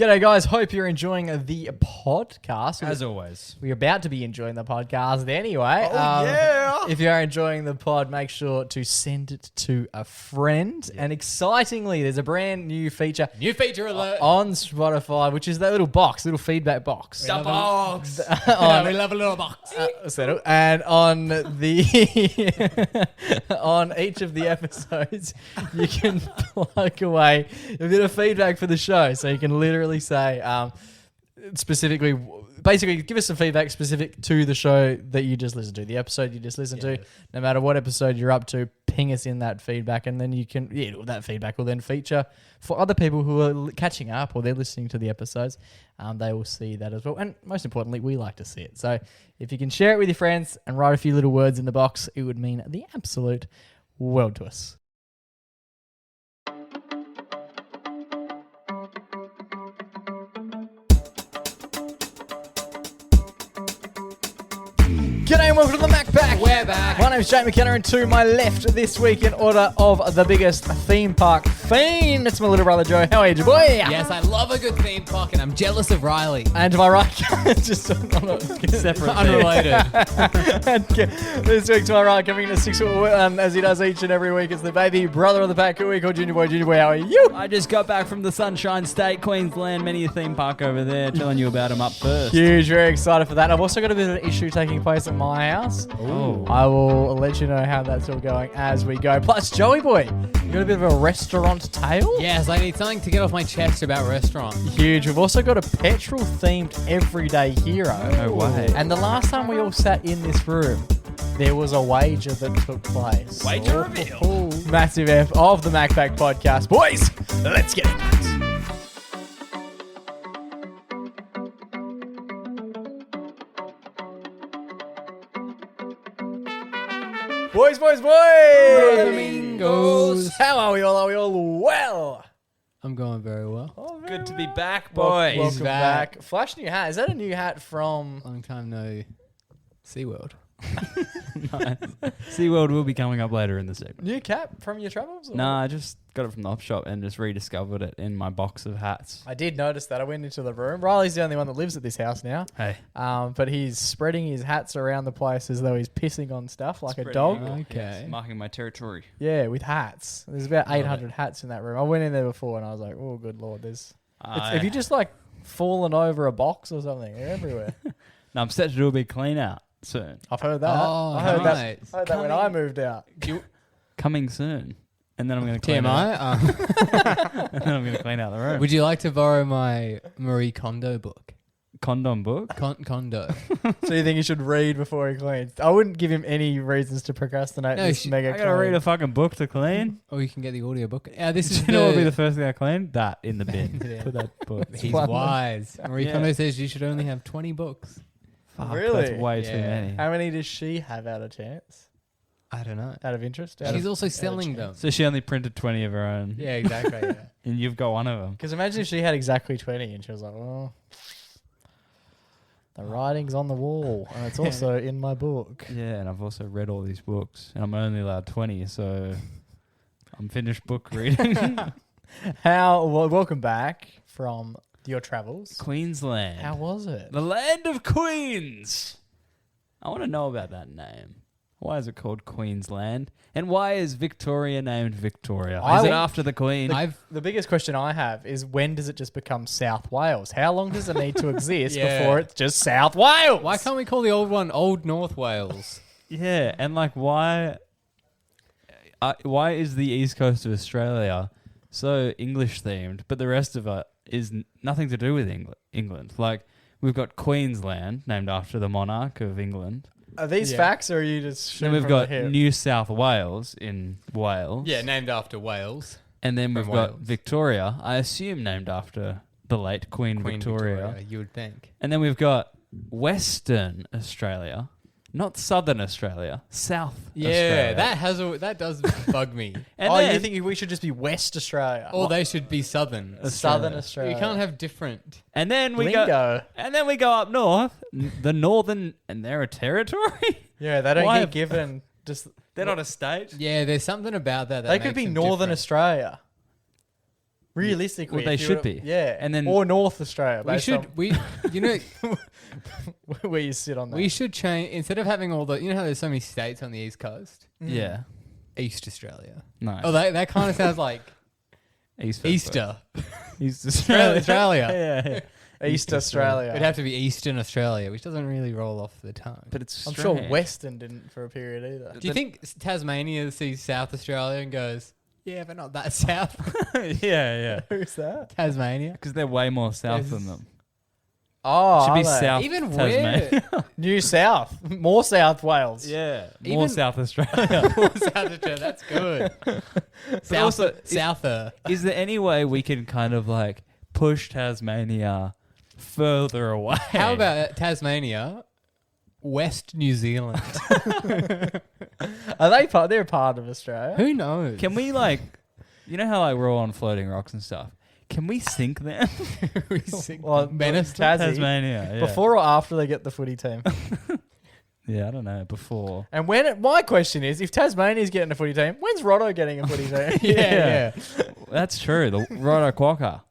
G'day, guys. Hope you're enjoying the podcast. As always. We're about to be enjoying the podcast anyway. Yeah. If you are enjoying the pod, make sure to send it to a friend. Yeah. And excitingly, there's a brand new feature. New feature alert. On Spotify, which is that little feedback box. The box. We love a little box. And on the on each of the episodes, you can plug away a bit of feedback for the show. So you can literally say basically give us some feedback specific to the show that you just listened to, the episode you just listened to. No matter what episode you're up to, ping us in that feedback, and then you can that feedback will then feature for other people who are catching up or they're listening to the episodes. They will see that as well, and most importantly, we like to see it. So if you can share it with your friends and write a few little words in the box, it would mean the absolute world to us. G'day and welcome to the Mac Pack. We're back. My name's Jake McKenna, and to my left this week in order of the biggest theme park fiend, it's my little brother Joe. How are you, boy? Yes, I love a good theme park, and I'm jealous of Riley. And to my right, just on a Separate, unrelated. And this week to my right, coming to 6 foot as he does each and every week, it's the baby brother of the pack. Who we call Junior Boy. Junior Boy, how are you? I just got back from the Sunshine State, Queensland. Many a theme park over there. Telling you about them up first. Huge, very excited for that. I've also got a bit of an issue taking place at my house. Oh. I will let you know how that's all going as we go. Plus, Joey Boy, you got a bit of a restaurant tale? Yes, I need something to get off my chest about restaurants. Huge. We've also got a petrol-themed everyday hero. No way. And the last time we all sat in this room, there was a wager that took place. Wager reveal. Massive F of the MacBack podcast. Boys, let's get into it. Boys. Domingos. How are we all? Are we all well? I'm going very well. Oh, very Good to be well. back, boys. Welcome back. Flash new hat. Is that a new hat from... Long time no SeaWorld. Nice. SeaWorld will be coming up later in the segment. New cap from your travels? Or? No, I just got it from the op shop and just rediscovered it in my box of hats. I did notice that. I went into the room. Riley's the only one that lives at this house now. Hey. But he's spreading his hats around the place as though he's pissing on stuff like a dog. Okay. Yes, marking my territory. Yeah, with hats. There's about 800 hats in that room. I went in there before and I was like, oh, good Lord. Have you just like fallen over a box or something? They're everywhere. No, I'm set to do a big clean out soon. I've heard that. Oh, I heard nice. that when I moved out. Coming soon. And then I'm going to clean TMI. and then I'm going to clean out the room. Would you like to borrow my Marie Kondo book? Condom book? Kondo. So you think he should read before he cleans? I wouldn't give him any reasons to procrastinate No, this mega I got to read a fucking book to clean. Or you can get the audio book. This is You know what would be the first thing I clean? That in the bin. Yeah. Put that book. He's One. wise. Marie Yeah. Kondo says you should only have 20 books. Fuck, Really? That's way too Yeah. many. How many does she have out of chance? I don't know. Out of interest? She's also selling them. So she only printed 20 of her own. Yeah, exactly. Yeah. And you've got one of them. Because imagine if she had exactly 20 and she was like, well, the writing's on the wall and it's also in my book. Yeah, and I've also read all these books. And I'm only allowed 20, so I'm finished book reading. Welcome back from your travels. Queensland. How was it? The land of Queens. I want to know about that name. Why is it called Queensland? And why is Victoria named Victoria? Is it after the Queen? The biggest question I have is when does it just become South Wales? How long does it need to exist Yeah. before it's just South Wales? Why can't we call the old one Old North Wales? Yeah, and like why is the east coast of Australia so English themed, but the rest of it is nothing to do with England? Like we've got Queensland named after the monarch of England. Are these facts or are you just Then shooting we've from got the hip? New South Wales in Wales. Yeah, named after Wales. And then we've From got Wales. Victoria, I assume named after the late Queen Victoria. You would think. And then we've got Western Australia, not Southern Australia, South Yeah, Australia. that does bug me. And oh, then, you think we should just be West Australia? Or they should be Southern. Southern Australia. You can't have different. and then we Lingo. go up north, the Northern, and they're a territory. Yeah, they don't Why- get given just... They're not a state. Yeah, there's something about that. They could be Northern Australia. Realistically, Well, they if you should were- be. Yeah, And then- or North Australia. We based should on you know where you sit on that. we should change instead of having all the how there's so many states on the East Coast, Yeah. East Australia. Nice. Oh, that kind of sounds like East Easter. East Australia. yeah. East Australia. It'd have to be Eastern Australia, which doesn't really roll off the tongue. But it's I'm sure strange. Western didn't for a period either. Do you think Tasmania sees South Australia and goes, yeah, but not that south? yeah. Who's that? Tasmania. Because they're way more south than There's- them. Oh, Should be are they? South Even Tasmania. New South, more South Wales. Yeah. Even- More South Australia. South Australia, that's good. also, Souther. Is there any way we can kind of like push Tasmania further away? How about Tasmania, West New Zealand? Are they part? They're part of Australia. Who knows? Can we like, you know how like we're all on floating rocks and stuff? Can we sink them? Well, Menace Tassie, Tasmania. Yeah. before or after they get the footy team? Yeah, I don't know. Before. And my question is, if Tasmania's getting a footy team, when's Roto getting a footy team? yeah. That's true. The Roto Quokka.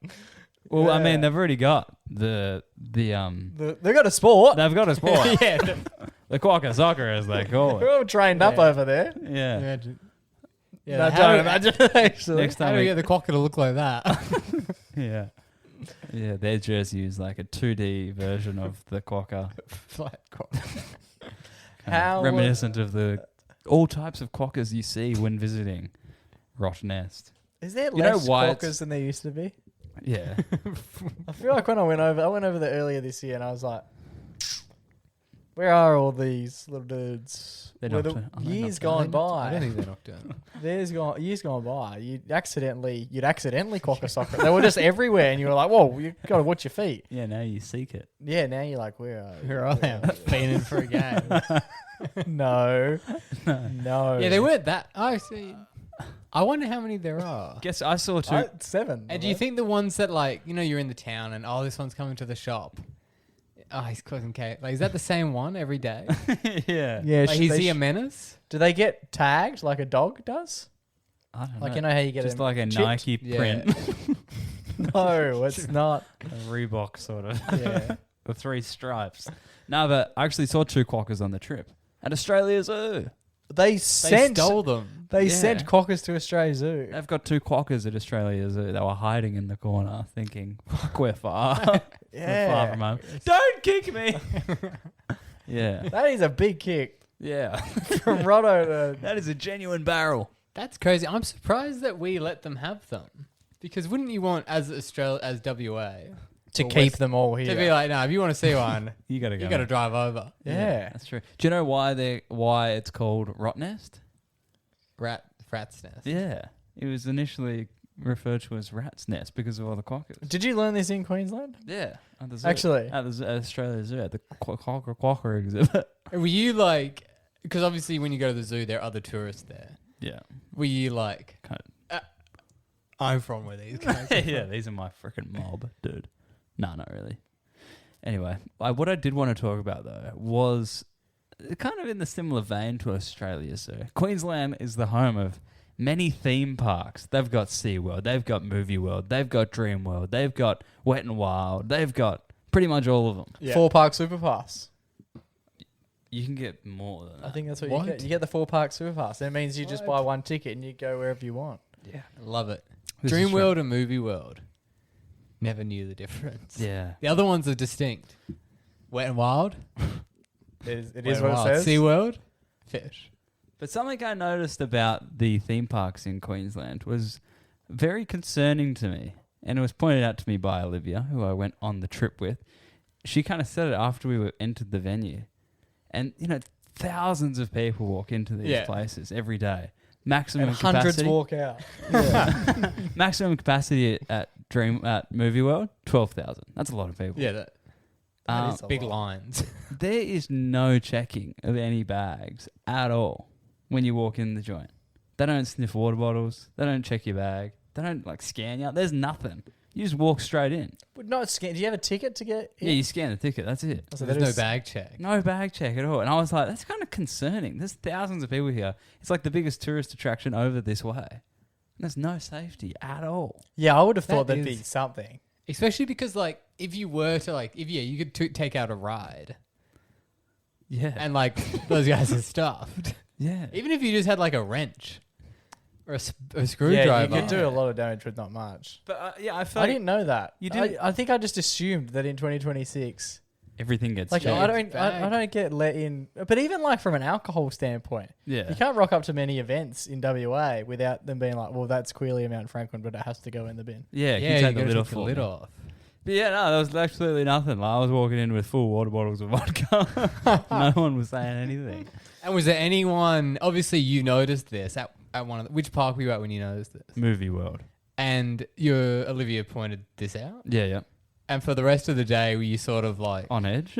Well, I Yeah. mean, they've already got the They've got a sport. they've got a sport. yeah. The Quokka soccer, as they call We're it. all trained up Yeah. over there. Yeah. Imagine. Yeah, No, how don't do- imagine actually. Next How time do we we get the quokka to look like that? Yeah. Yeah, their jersey is like a 2D version of the Quokka. Flat quokka. Kind of How- reminiscent of the all types of quokkas you see when visiting Rottnest. Is there You know less why quokkas it's- than there used to be? Yeah. I feel like when I went over there earlier this year, and I was like, "Where are all these little dudes?" They're Were the nocturnal. Are they years nocturnal? gone I don't by. think they're nocturnal. Years gone by. You'd accidentally quokka soccer. They were just everywhere, and you were like, "Whoa, you got to watch your feet." Yeah, now you seek it. Yeah, now you're like, "Where are you?" Where are they? Fiending for a game. No, no. Yeah, they weren't that. I see. I wonder how many there are. Guess I saw two. 7. And do you think the ones that you're in the town and this one's coming to the shop? Oh, he's causing chaos. Like, is that the same one every day? Yeah. Yeah, Like, is he a menace? Do they get tagged like a dog does? I don't Like know. you know how you get Just them like a chipped? Nike Yeah. print. No, it's not. A Reebok sort of. Yeah. The 3 stripes. No, but I actually saw 2 quokkas on the trip. At Australia Zoo. They They sent stole them. They Yeah. sent quokkas to Australia Zoo. They've got 2 quokkas at Australia Zoo. They were hiding in the corner thinking, fuck, we're far. We're far Yeah, from home. Don't kick me. Yeah. that is a big kick Yeah. from Roto to. That is a genuine barrel. That's crazy. I'm surprised that we let them have them. Because wouldn't you want, as WA, To Or keep West- them all to here. be like, no, if you want to see one, You gotta go. you got to drive over. Yeah. That's true. Do you know why it's called Rottnest? Rat's nest. Yeah. It was initially referred to as Rat's Nest because of all the quokkas. Did you learn this in Queensland? Yeah. At the zoo. Actually. At the Australia Zoo, at the quokka exhibit. Were you like, because obviously when you go to the zoo, there are other tourists there. Yeah. Were you like, Kind I'm from where these guys of, yeah, these are my freaking mob, dude. No, not really. Anyway, what I did want to talk about, though, was kind of in the similar vein to Australia Zoo. Queensland is the home of many theme parks. They've got SeaWorld, they've got Movie World, they've got Dream World, they've got Wet n Wild, they've got pretty much all of them. Yeah. 4-park super pass. You can get more than that. I think that's what, What? you get. You get the 4-park super pass. That means you just What? buy one ticket and you go wherever you want. Yeah. Love it. This is Dream true. World and Movie World. Never knew the difference. Yeah. The other ones are distinct. Wet and Wild. It Wet is n what it Wild. says. SeaWorld. Fish. But something I noticed about the theme parks in Queensland was very concerning to me. And it was pointed out to me by Olivia, who I went on the trip with. She kind of said it after we entered the venue. And, thousands of people walk into these Yeah. places every day. Maximum And hundreds capacity. walk out. Maximum capacity at Movie World, 12,000. That's a lot of people. Yeah, that is a big lot. lines. There is no checking of any bags at all when you walk in the joint. They don't sniff water bottles. They don't check your bag. They don't scan you out. There's nothing. You just walk straight in. But not scan. Do you have a ticket to get in? Yeah, you scan the ticket. That's it. So There's that no is- bag check. No bag check at all. And I was like, that's kind of concerning. There's thousands of people here. It's like the biggest tourist attraction over this way. There's no safety at all. Yeah, I would have thought That there'd be is- something. Especially because, like, if you were to, like, you could take out a ride Yeah. and, like, those guys are stuffed. yeah. Even if you just had, like, a wrench or a Yeah, screwdriver. you could do a lot of damage with not much. But yeah, I felt I didn't know that. You didn't- I think I just assumed that in 2026, everything gets like checked. I don't get let in. But even like from an alcohol standpoint, Yeah. you can't rock up to many events in WA without them being like, well, that's clearly a Mount Franklin, but it has to go in the bin. Yeah, Yeah, you you take the gotta lid take off. the for lid me. off. But yeah, no, there was absolutely nothing. Like, I was walking in with full water bottles of vodka. No one was saying anything. And was there anyone? Obviously, you noticed this at one of which park were you at when you noticed this? Movie world. And your Olivia pointed this out. Yeah, yeah. And for the rest of the day, were you sort of like, On edge.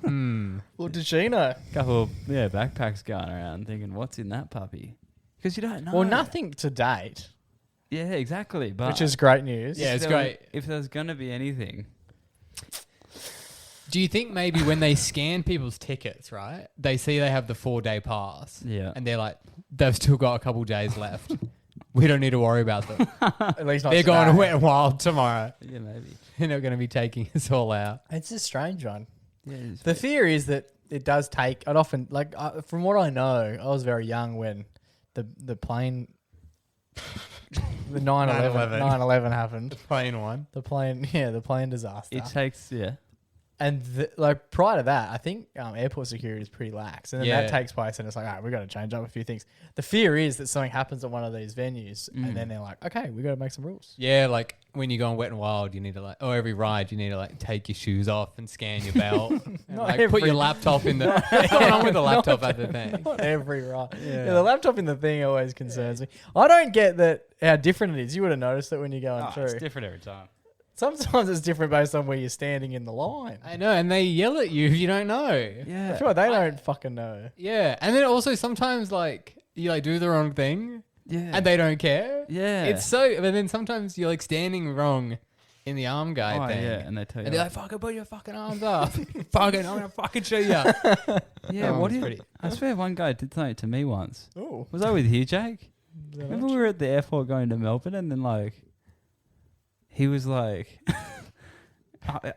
Well, did she know? Couple of backpacks going around thinking, what's in that puppy? Because you don't know. Well, nothing to date, Yeah, exactly. But which is great news. Yeah, it's there was- great. If there's gonna be anything, do you think maybe when they scan people's tickets, right? They see they have the 4-day pass. yeah. And they're like, they've still got a couple days left. We don't need to worry about them. At least not They're going to today. Wet n Wild tomorrow. Yeah, maybe. They're not going to be taking us all out. It's a strange one. Yeah, it's The fear is that it does take. I'd often like from what I know, I was very young when the plane, the 9/11 happened. Plain one. The plane disaster. it takes And like prior to that, I think airport security is pretty lax, and then Yeah. that takes place, and it's like, all right, we've got to change up a few things. The fear is that something happens at one of these venues, and then they're like, okay, we got to make some rules. Yeah, like when you go on Wet n Wild, you need to like, or every ride, you need to like take your shoes off and scan your belt. And, Not like put every- your laptop in the. What's going on with the laptop at the thing? Not every right. Yeah. Yeah, the laptop in the thing always concerns me. I don't get that how different it is. You would have noticed that when you're going it's through. different every time. Sometimes it's different based on where you're standing in the line. I know, and they yell at you if you don't know. I Yeah. feel like they don't fucking know. Yeah, and then also sometimes like you like do the wrong thing Yeah. and they don't care. yeah. It's so, but then sometimes you're like standing wrong in the arm guide thing. yeah, and they tell you. And they're like, fucking put your fucking arms up. Fucking, I'm gonna fucking shoot you. yeah, that what one's did pretty- I swear one guy did something to me once. Oh, Was I with you, Jake? Remember we were at the airport going to Melbourne, and then like he was like,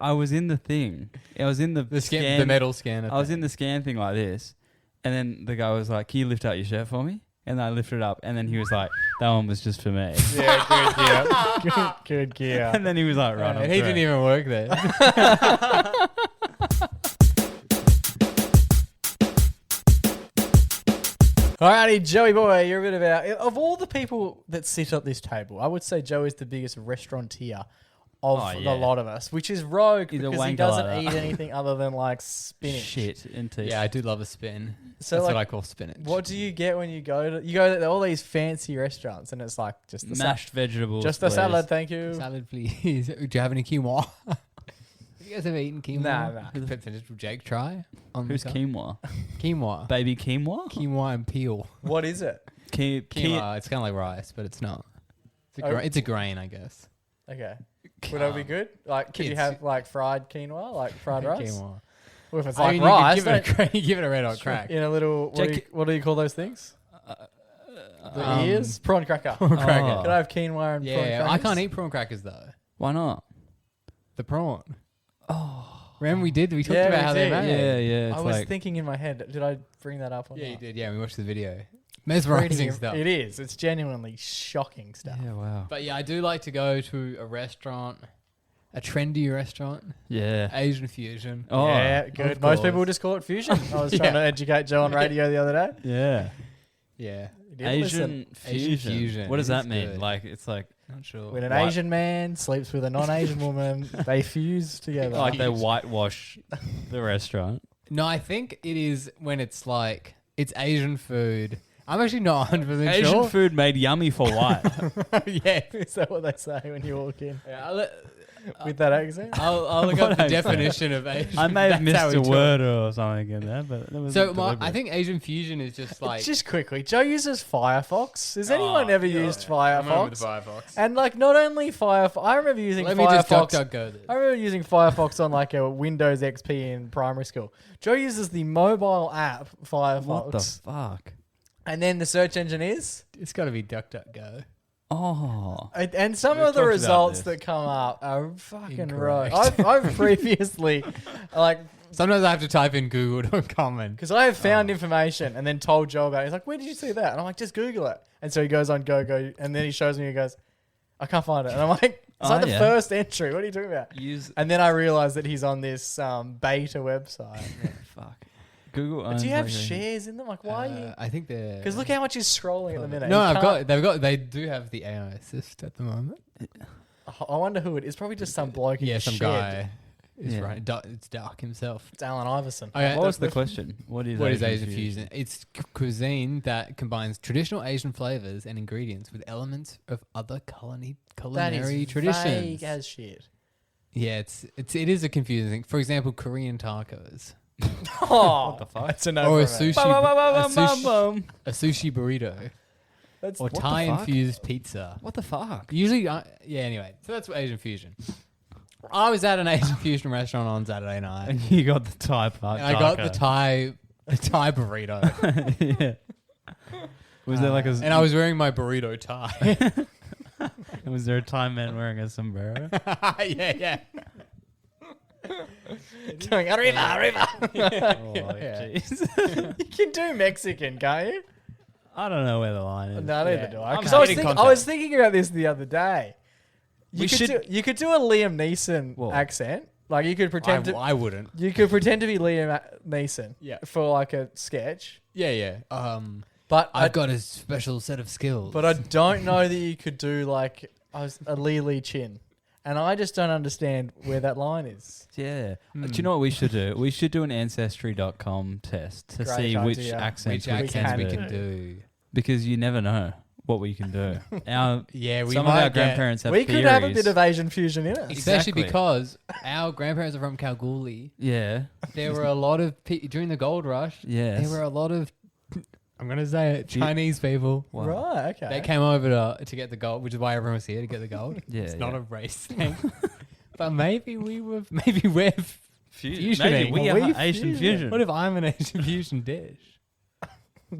I was in the thing. I was in the The metal scanner. I was in the scan thing like this, and then the guy was like, "Can you lift out your shirt for me?" And I lifted it up, and then he was like, "That one was just for me." yeah, good gear. Good gear. And then he was like, "Right, and he didn't even work there. Alrighty, Joey boy, you're a bit of all the people that sit at this table, I would say Joey's the biggest restaurateur of Oh, the yeah. lot of us, which is rogue He's a because he wanker doesn't like eat that. anything other than like spinach. Shit into Yeah, I do love a spin. So That's like, what I call spinach. what do you get when you go to all these fancy restaurants and it's like just the mashed vegetables. just the please. salad, thank you. Salad, please. Do you have any quinoa? Have you guys ever eaten quinoa? Nah. Did Jake try? On Who's the cup? quinoa? Quinoa. Baby quinoa? Quinoa and peel. What is it? Quinoa. It's kind of like rice, but it's not. It's a grain, I guess. Okay. Would that be good? Like, could you have like fried quinoa, like fried rice? Quinoa. Well, if it's I like mean, rice, you could give it a red hot crack. in a little, what do you call those things? The ears? Prawn cracker. Prawn cracker. Oh. Can I have quinoa and prawn Yeah, crackers? I can't eat prawn crackers though. Why not? The prawn. Oh. Remember we talked Yeah, about we how they're did. made. Yeah, yeah. It's I was like thinking in my head, did I bring that up or Yeah, not? you did. Yeah, we watched the video. Reading Mesmerizing it- stuff. It is. It's genuinely shocking stuff. yeah, wow. But yeah, I do like to go to a restaurant, a trendy restaurant, Yeah. Asian fusion. Oh, Yeah, good. of Most course. people would just call it fusion. I was trying to educate Joe on radio the other day. yeah. Yeah. He didn't Asian listen. fusion. fusion. What does It that is mean? good. Like, it's like Not sure. When an White- Asian man sleeps with a non-Asian woman, they fuse together. like they whitewash the restaurant. No, I think it is when it's like, it's Asian food. I'm actually not 100% Asian sure. food made yummy for white. Yeah. Is that what they say when you walk in Yeah, with that accent? I'll look What up the I said. definition of Asian. I may have That's how missed we a talk. word or something in there, but it was So I think Asian fusion is just like. Just quickly, Joe uses Firefox. Has anyone ever used Firefox? Firefox. And like, not only Firefox, I remember using Let me just Firefox. DuckDuckGo this. I remember using Firefox on like a Windows XP in primary school. Joe uses the mobile app Firefox. what the fuck? And then the search engine is It's got to be DuckDuckGo. Oh. And some We've of the talked about results this. that come up are fucking Incorrect. right. I've previously, like, Sometimes I have to type in Google.com and because I have found information and then told Joe about it. He's like, where did you see that? And I'm like, just Google it. And so he goes on go. And then he shows me, he goes, I can't find it. And I'm like, it's like the first entry. What are you talking about? And then I realized that he's on this beta website. Fuck. Google. But do you have shares in them? Like, why are you? I think they're... Because look how much he's scrolling at the minute. No, He can't- they do have the AI assist at the moment. I wonder who it is. Probably just some bloke. Yeah, in some shed. guy. It's Yeah. right. It's Dark himself. It's Alan Iverson. Okay, What was the question? What is Asian fusion? It's cuisine that combines traditional Asian flavors and ingredients with elements of other That culinary is traditions. vague as shit. Yeah, it is a confusing thing. For example, Korean tacos Oh, What the fuck? That's a no or a for me. sushi, a sushi burrito That's or What the Thai fuck? infused pizza. What the fuck? Usually, yeah. Anyway, so that's Asian fusion. I was at an Asian fusion restaurant on Saturday night, And you got the Thai part. and I got the Thai burrito. Yeah. Was there like a? and I was wearing my burrito tie. Was there a Thai man wearing a sombrero? yeah. doing arriba. Oh, Yeah. jeez. You can do Mexican, can't you? I don't know where the line is. No, neither Yeah. do I. I'm Because hitting I contact. was thinking about this the other day. We should- You could do a Liam Neeson Whoa. accent. Like you could pretend to. I wouldn't. You could pretend to be Liam Neeson. Yeah. For like a sketch. Yeah. But I've got a special set of skills. But I don't know that you could do like a Lee Chin. And I just don't understand where that line is. Yeah. Do you know what we should do? We should do an Ancestry.com test to Great see which idea. accents which accents we can can do. Because you never know what we can do. Yeah, we Some of might our get- grandparents have We theories. could have a bit of Asian fusion in it. Especially Exactly. because our grandparents are from Kalgoorlie. Yeah. There were a lot of during the gold rush. Yes. There were a lot of I'm gonna say it, Chinese people. Wow. Right, okay. They came over to get the gold, which is why everyone was here to get the gold. Yeah, It's not yeah. a race thing. But maybe we're fusioning. Maybe we Are are we Asian fusion? fusion. What if I'm an Asian fusion dish?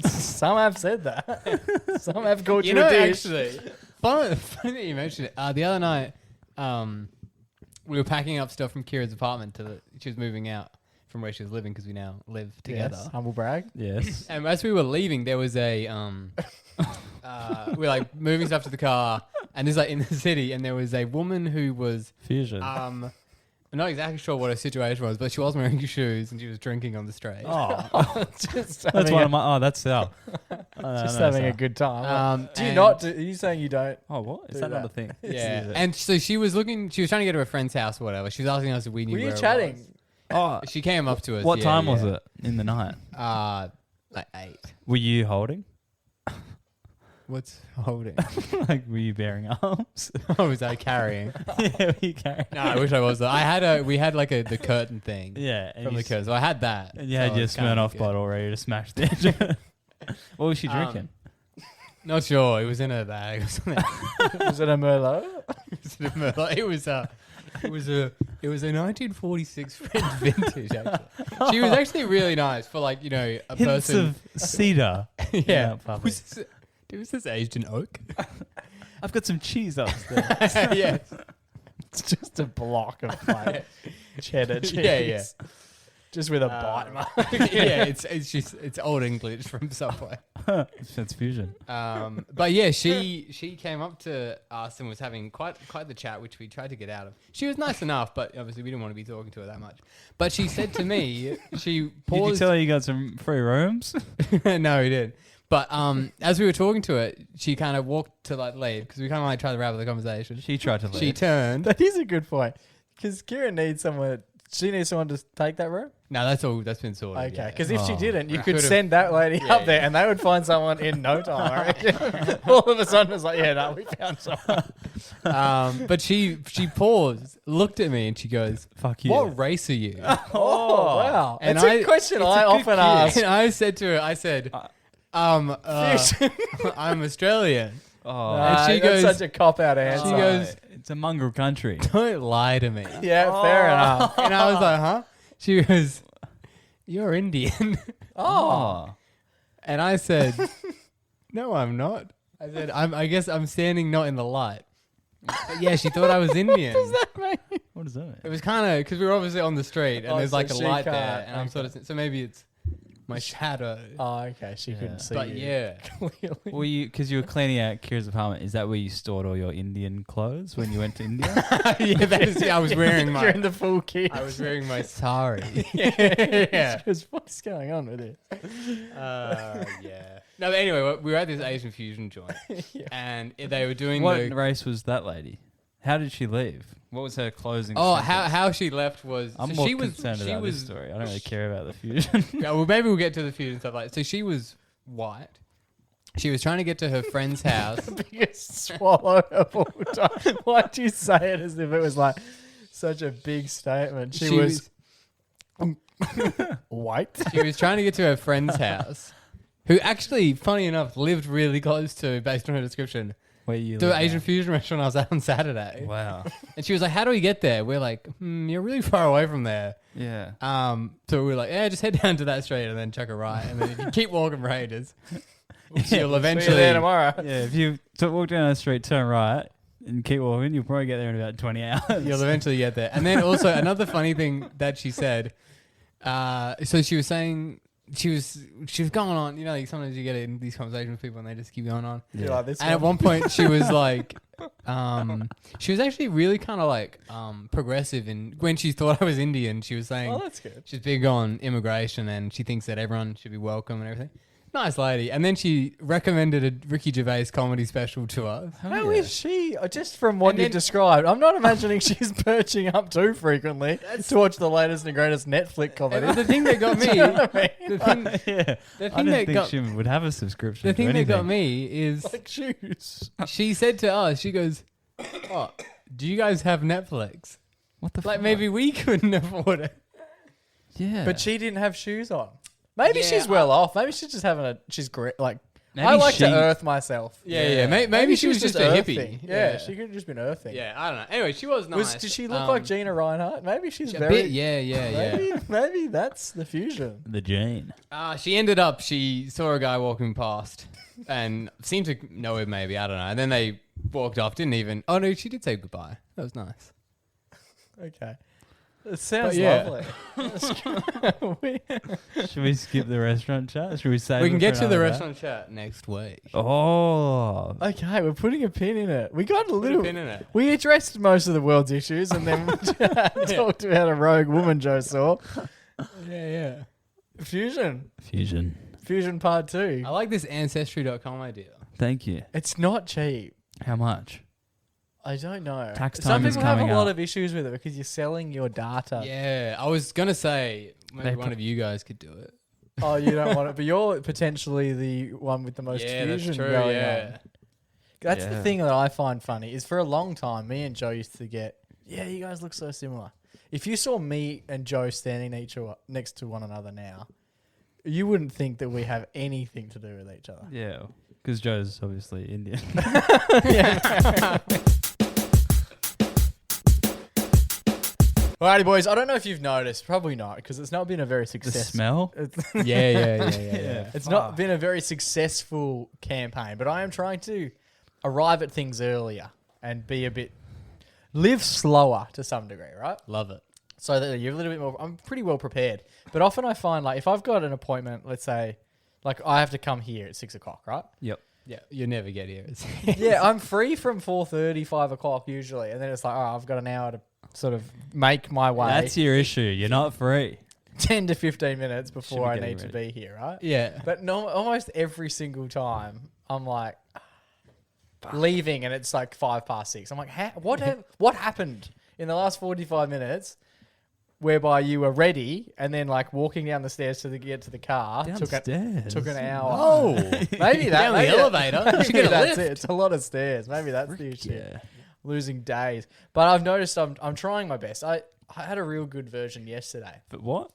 Some have said that. Some have called you, You know, a dish. actually, funny that you mentioned it. The other night, we were packing up stuff from Kira's apartment she was moving out from where she was living because we now live together. Yes, humble brag. Yes. And as we were leaving, there was we were like moving stuff to the car, and this like in the city, and there was a woman who was Fusion. I'm not exactly sure what her situation was, but she wasn't wearing shoes and she was drinking on the street. Oh, Just that's having one a- of my. Oh, that's Sal. Just having a good time. Do you and- not? Are you saying you don't? Oh, what is Do that that. not a thing? Yeah, and so she was trying to get to her friend's house or whatever. She was asking us if we knew Were you where it chatting? was. Oh, She came up to us. what yeah, time was yeah. it in the night? Like 8. Were you holding? What's holding? Like, were you bearing arms? Oh, was I carrying? Yeah, were you carrying? No, I wish I was. We had like the curtain thing. Yeah, and From you the curtain. So I had that. And you had So your it's kind Smirnoff of good. bottle ready to smash the edge. What was she drinking? Not sure. It was in her bag or something. Was it a Merlot? It was a 1946 French vintage. Actually, she was actually really nice for like a Hints person. of cedar. Yeah, puppy. was this aged in oak? I've got some cheese upstairs. Yeah, It's just a block of like cheddar cheese. Yeah. Just with a bite mark. yeah. It's old English from Subway. That's fusion. But yeah, she came up to us and was having quite the chat, which we tried to get out of. She was nice enough, but obviously we didn't want to be talking to her that much. But she said to me, she paused. Did you tell her you got some free rooms? No, he did. But as we were talking to her, she kind of walked to like leave because we kind of like tried to wrap up the conversation. She tried to leave. She turned. That is a good point. Because Kira needs someone. She needs someone to take that room. No, that's been sorted. Okay. yeah. Because if she Oh. didn't, you We could could've- send that lady Yeah, up there, yeah. and they would find someone in no time. I reckon. All of a sudden, it's like, yeah, no, we found someone. But she paused, looked at me, and she goes, Fuck you. "What race are you?" Oh, wow. And It's a question it's I a good often cue. ask. And I said to her, I'm Australian. Oh, And she that's goes- such a cop-out answer. She goes, it's a mongrel country. "Don't lie to me." yeah, fair enough. And I was like, "Huh?" She goes, "You're Indian." Oh. And I said, "No, I'm not." I said, I guess I'm standing not in the light. But yeah, she thought I was Indian. What does that mean? It was kind of because we were obviously on the street and Oh, there's so like a she light can't- there, and I'm okay. sort of so maybe it's my shadow. Oh, okay. She couldn't see But you. yeah, Clearly. Well, because you were cleaning out Kira's apartment. Is that where you stored all your Indian clothes when you went to India? yeah, that is. I was wearing You're my. in the full kit. I was wearing my sari. yeah. What's going on with it? Yeah. No, but anyway, we were at this Asian fusion joint, Yeah. and they were doing What the. race was that lady? How did she leave? What was her closing? Oh, sentence? how she left was. I'm so more she was. concerned She about was. this story. I don't really care about the fusion. Yeah, well, maybe we'll get to the fusion stuff like. So she was white. She was trying to get to her friend's house. Biggest swallow of all time. Why'd you say it as if it was like such a big statement? She was white. She was trying to get to her friend's house, who actually, funny enough, lived really close to, based on her description, Where you the live Asian now. fusion restaurant I was at on Saturday. Wow. And she was like, "How do we get there?" We're like, "You're really far away from there." Yeah. So we were like, "Yeah, just head down to that street and then chuck a right, and then if you keep walking Raiders, you'll See you eventually." there tomorrow. Yeah. If you walk down the street, turn right, and keep walking, you'll probably get there in about 20 hours. You'll eventually get there. And then also another funny thing that she said. So she was saying she was going on. You know, like sometimes you get in these conversations with people and they just keep going on. You're like, this And at one. one point she was like, she was actually really kind of like progressive. And when she thought I was Indian, she was saying Oh, that's good. she's big on immigration and she thinks that everyone should be welcome and everything. Nice lady. And then she recommended a Ricky Gervais comedy special to us. How is she? Just from what And you've then- described, I'm not imagining she's perching up too frequently to watch the latest and greatest Netflix comedy. And the thing that got me, Do you know what I mean? the thing, Yeah. the I thing didn't that think got she would have a subscription. the to thing that got anything. me is Like shoes. she said to us, she goes, "Oh, do you guys have Netflix? What the Like fuck? maybe we couldn't afford it." Yeah. But she didn't have shoes on. Maybe Yeah, she's well off. Maybe she's just having she's great. Like, Maybe I like she- to earth myself. Yeah. Maybe she was just a hippie. earthing. Yeah, she could have just been earthing. Yeah, I don't know. Anyway, she was nice. Did she look like Gina Reinhardt? Maybe she's A very. bit, yeah. Maybe that's the fusion. the Jane. She ended up, she saw a guy walking past and seemed to know him maybe, I don't know. And then they walked off, didn't even, oh no, she did say goodbye. That was nice. Okay. It sounds But yeah. lovely. Should we skip the restaurant chat? Should we save We it can for get to the another restaurant chat next week. day? Oh. Okay, we're putting a pin in it. We got a Put a little. pin in it. We addressed most of the world's issues and then talked about a rogue woman Joe saw. Yeah. Fusion part 2. I like this Ancestry.com idea. Thank you. It's not cheap. How much? I don't know. Tax Some time is people have a coming lot up. of issues with it because you're selling your data. Yeah, I was going to say, maybe They one put- of you guys could do it. Oh, you don't want it, but you're potentially the one with the most Yeah, that's fusion true, going yeah. on. That's the Yeah. thing that I find funny is for a long time, me and Joe used to get, yeah, you guys look so similar. If you saw me and Joe standing next to one another now, you wouldn't think that we have anything to do with each other. Yeah. Because Joe's obviously Indian. Alrighty, boys. I don't know if you've noticed. Probably not, because it's not been a very The successful. smell? Yeah. It's not been a very successful campaign, but I am trying to arrive at things earlier and be a bit live slower to some degree, right? Love it. So that you're a little bit more. I'm pretty well prepared, but often I find like if I've got an appointment, let's say, like I have to come here at 6 o'clock, right? Yep. Yeah, you never get here. Yeah, I'm free from 4:30, 5 o'clock usually, and then it's like, oh, I've got an hour to sort of make my way. That's your issue. You're not free. 10 to 15 minutes Should be before I getting need to ready. be here, right? Yeah. But no, almost every single time, I'm like leaving, and it's like 6:05. I'm like, what happened in the last 45 minutes, whereby you were ready, and then like walking down the stairs to get to the car Downstairs. took an hour. Oh, Maybe that down the maybe elevator. You should maybe get a that's lift. it. It's a lot of stairs. Maybe that's the issue. Yeah. Losing days, but I've noticed I'm trying my best. I had a real good version yesterday. But what?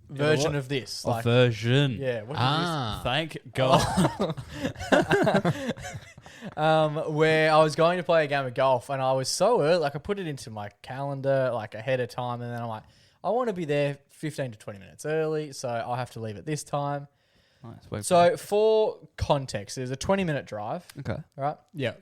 Version of this, like version. yeah. What is this? Ah. Thank God. Where I was going to play a game of golf and I was so early, like I put it into my calendar like ahead of time, and then I'm like, I want to be there 15 to 20 minutes early, so I'll have to leave at this time. Nice. So for context, there's a 20-minute drive, Okay. right? Yeah.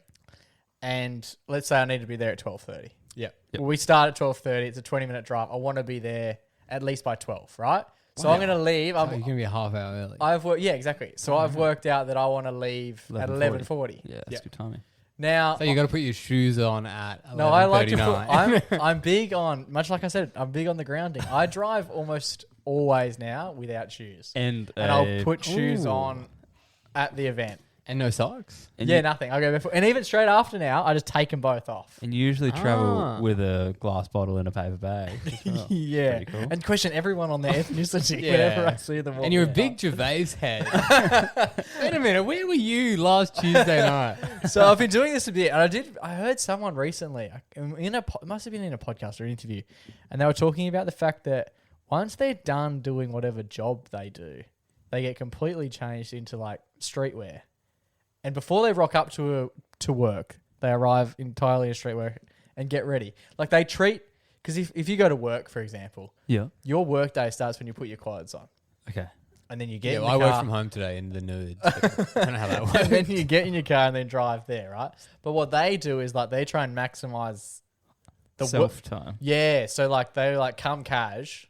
And let's say I need to be there at 12:30. Yeah. Yep. Well, we start at 12:30. It's a 20-minute drive. I want to be there at least by 12, right? So Wow. I'm going to leave. So you're going to be a half hour early. I've worked, yeah, exactly. So I've worked out that I want to leave at 11:40. Yeah, that's good timing. Now, So you got to put your shoes on at 11:39. no, I like to put. I'm big on, much like I said, I'm big on the grounding. I drive almost always now without shoes, And I'll put shoes on at the event. And no socks. And yeah, you, nothing. I'll go before, and even straight after now, I just take them both off. And you usually travel Ah. with a glass bottle in a paper bag. as well. Yeah, Pretty cool. and question everyone on their ethnicity Yeah. whenever I see them. And you're a walking big Gervais head. Wait a minute, where were you last Tuesday night? So I've been doing this a bit, and I heard someone recently it must have been in a podcast or an interview, and they were talking about the fact that once they're done doing whatever job they do, they get completely changed into like streetwear, and before they rock up to work, they arrive entirely in streetwear and get ready. Like they treat, because if you go to work, for example, Yeah. your work day starts when you put your clothes on, Okay. and then you get Yeah, in well, the I car. work from home today in the nudes. I don't know how that And works. then you get in your car and then drive there, right? But what they do is like they try and maximize the Self time. Yeah, so like they like come cash,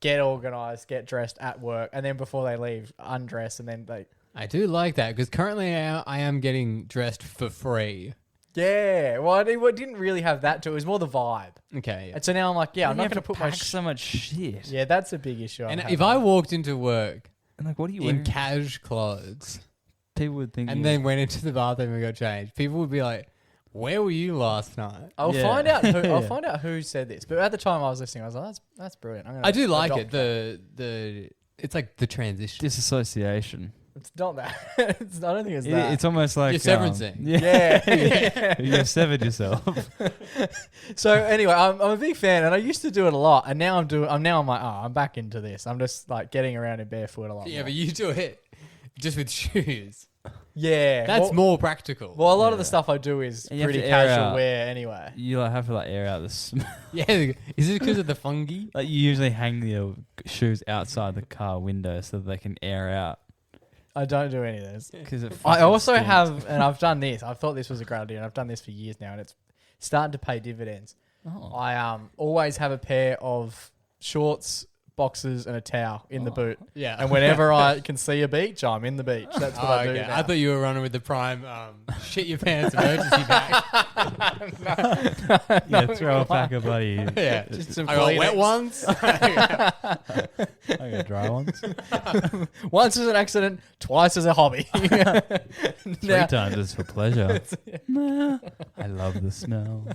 get organized, get dressed at work, and then before they leave, undress, and then they. I do like that because currently I am getting dressed for free. Yeah, well, it didn't really have that to it. It was more the vibe. Okay. Yeah. And so now I'm like, yeah, I'm You not have going to put my. pack so much shit. Yeah, that's a big issue. And if I walked into work And like, what are you in wearing? cash clothes People would think. and you- then went into the bathroom and got changed, people would be like, "Where were you last night?" I'll Yeah. find out. I'll Yeah. find out who said this. But at the time I was listening, I was like, that's brilliant. I'm gonna I do like adopt it. that. It's like the transition. disassociation. It's not that. I don't think it's that. It's almost like You're severancing. yeah. You've severed yourself. So anyway, I'm a big fan, and I used to do it a lot, and now I'm like, oh, I'm back into this. I'm just like getting around in barefoot a lot. Yeah, more. but you do it just with shoes. Yeah, That's well, more practical. Well, a lot of the Yeah. stuff I do is And you have pretty to air casual out. wear anyway. You like have to like air out the smell. Yeah, is it because of the fungi? Like you usually hang your shoes outside the car window so that they can air out. I don't do any of this. Because I also have, and I've done this. I've thought this was a great idea, and I've done this for years now, and it's starting to pay dividends. Oh. I always have a pair of shorts, boxers, and a towel in the boot. Yeah. And whenever I can see a beach, I'm in the beach. That's what I do. okay. Now. I thought you were running with the prime shit your pants emergency bag. Yeah, throw a pack of bloody. Yeah. Just some I got wet Kleenex. ones. I got dry ones. Once as an accident, twice as a hobby. Three times is for pleasure. Nah, I love the smell.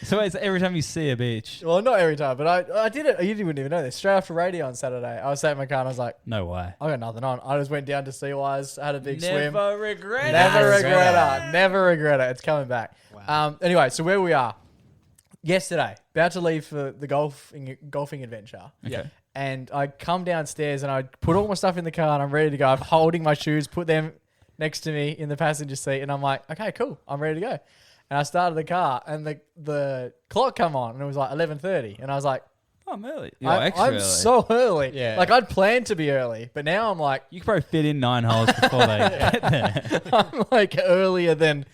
So it's every time you see a beach. Well, not every time, but I did it. You wouldn't even know this. Straight after radio on Saturday, I was sat in my car and I was like, No way. I got nothing on. I just went down to Seawise, had a big swim. regret Never it. regret it. Never regret it. It's coming back. Anyway, so where we are. Yesterday, about to leave for the golfing adventure. Okay. And I come downstairs and I put all my stuff in the car and I'm ready to go. I'm holding my shoes, put them next to me in the passenger seat, and I'm like, okay, cool, I'm ready to go. And I started the car, and the clock come on, and it was like 11:30, and I was like, Oh, I'm early. I'm so early. Yeah. Like I'd planned to be early, but now I'm like, You could probably fit in 9 holes before they get there. I'm like earlier than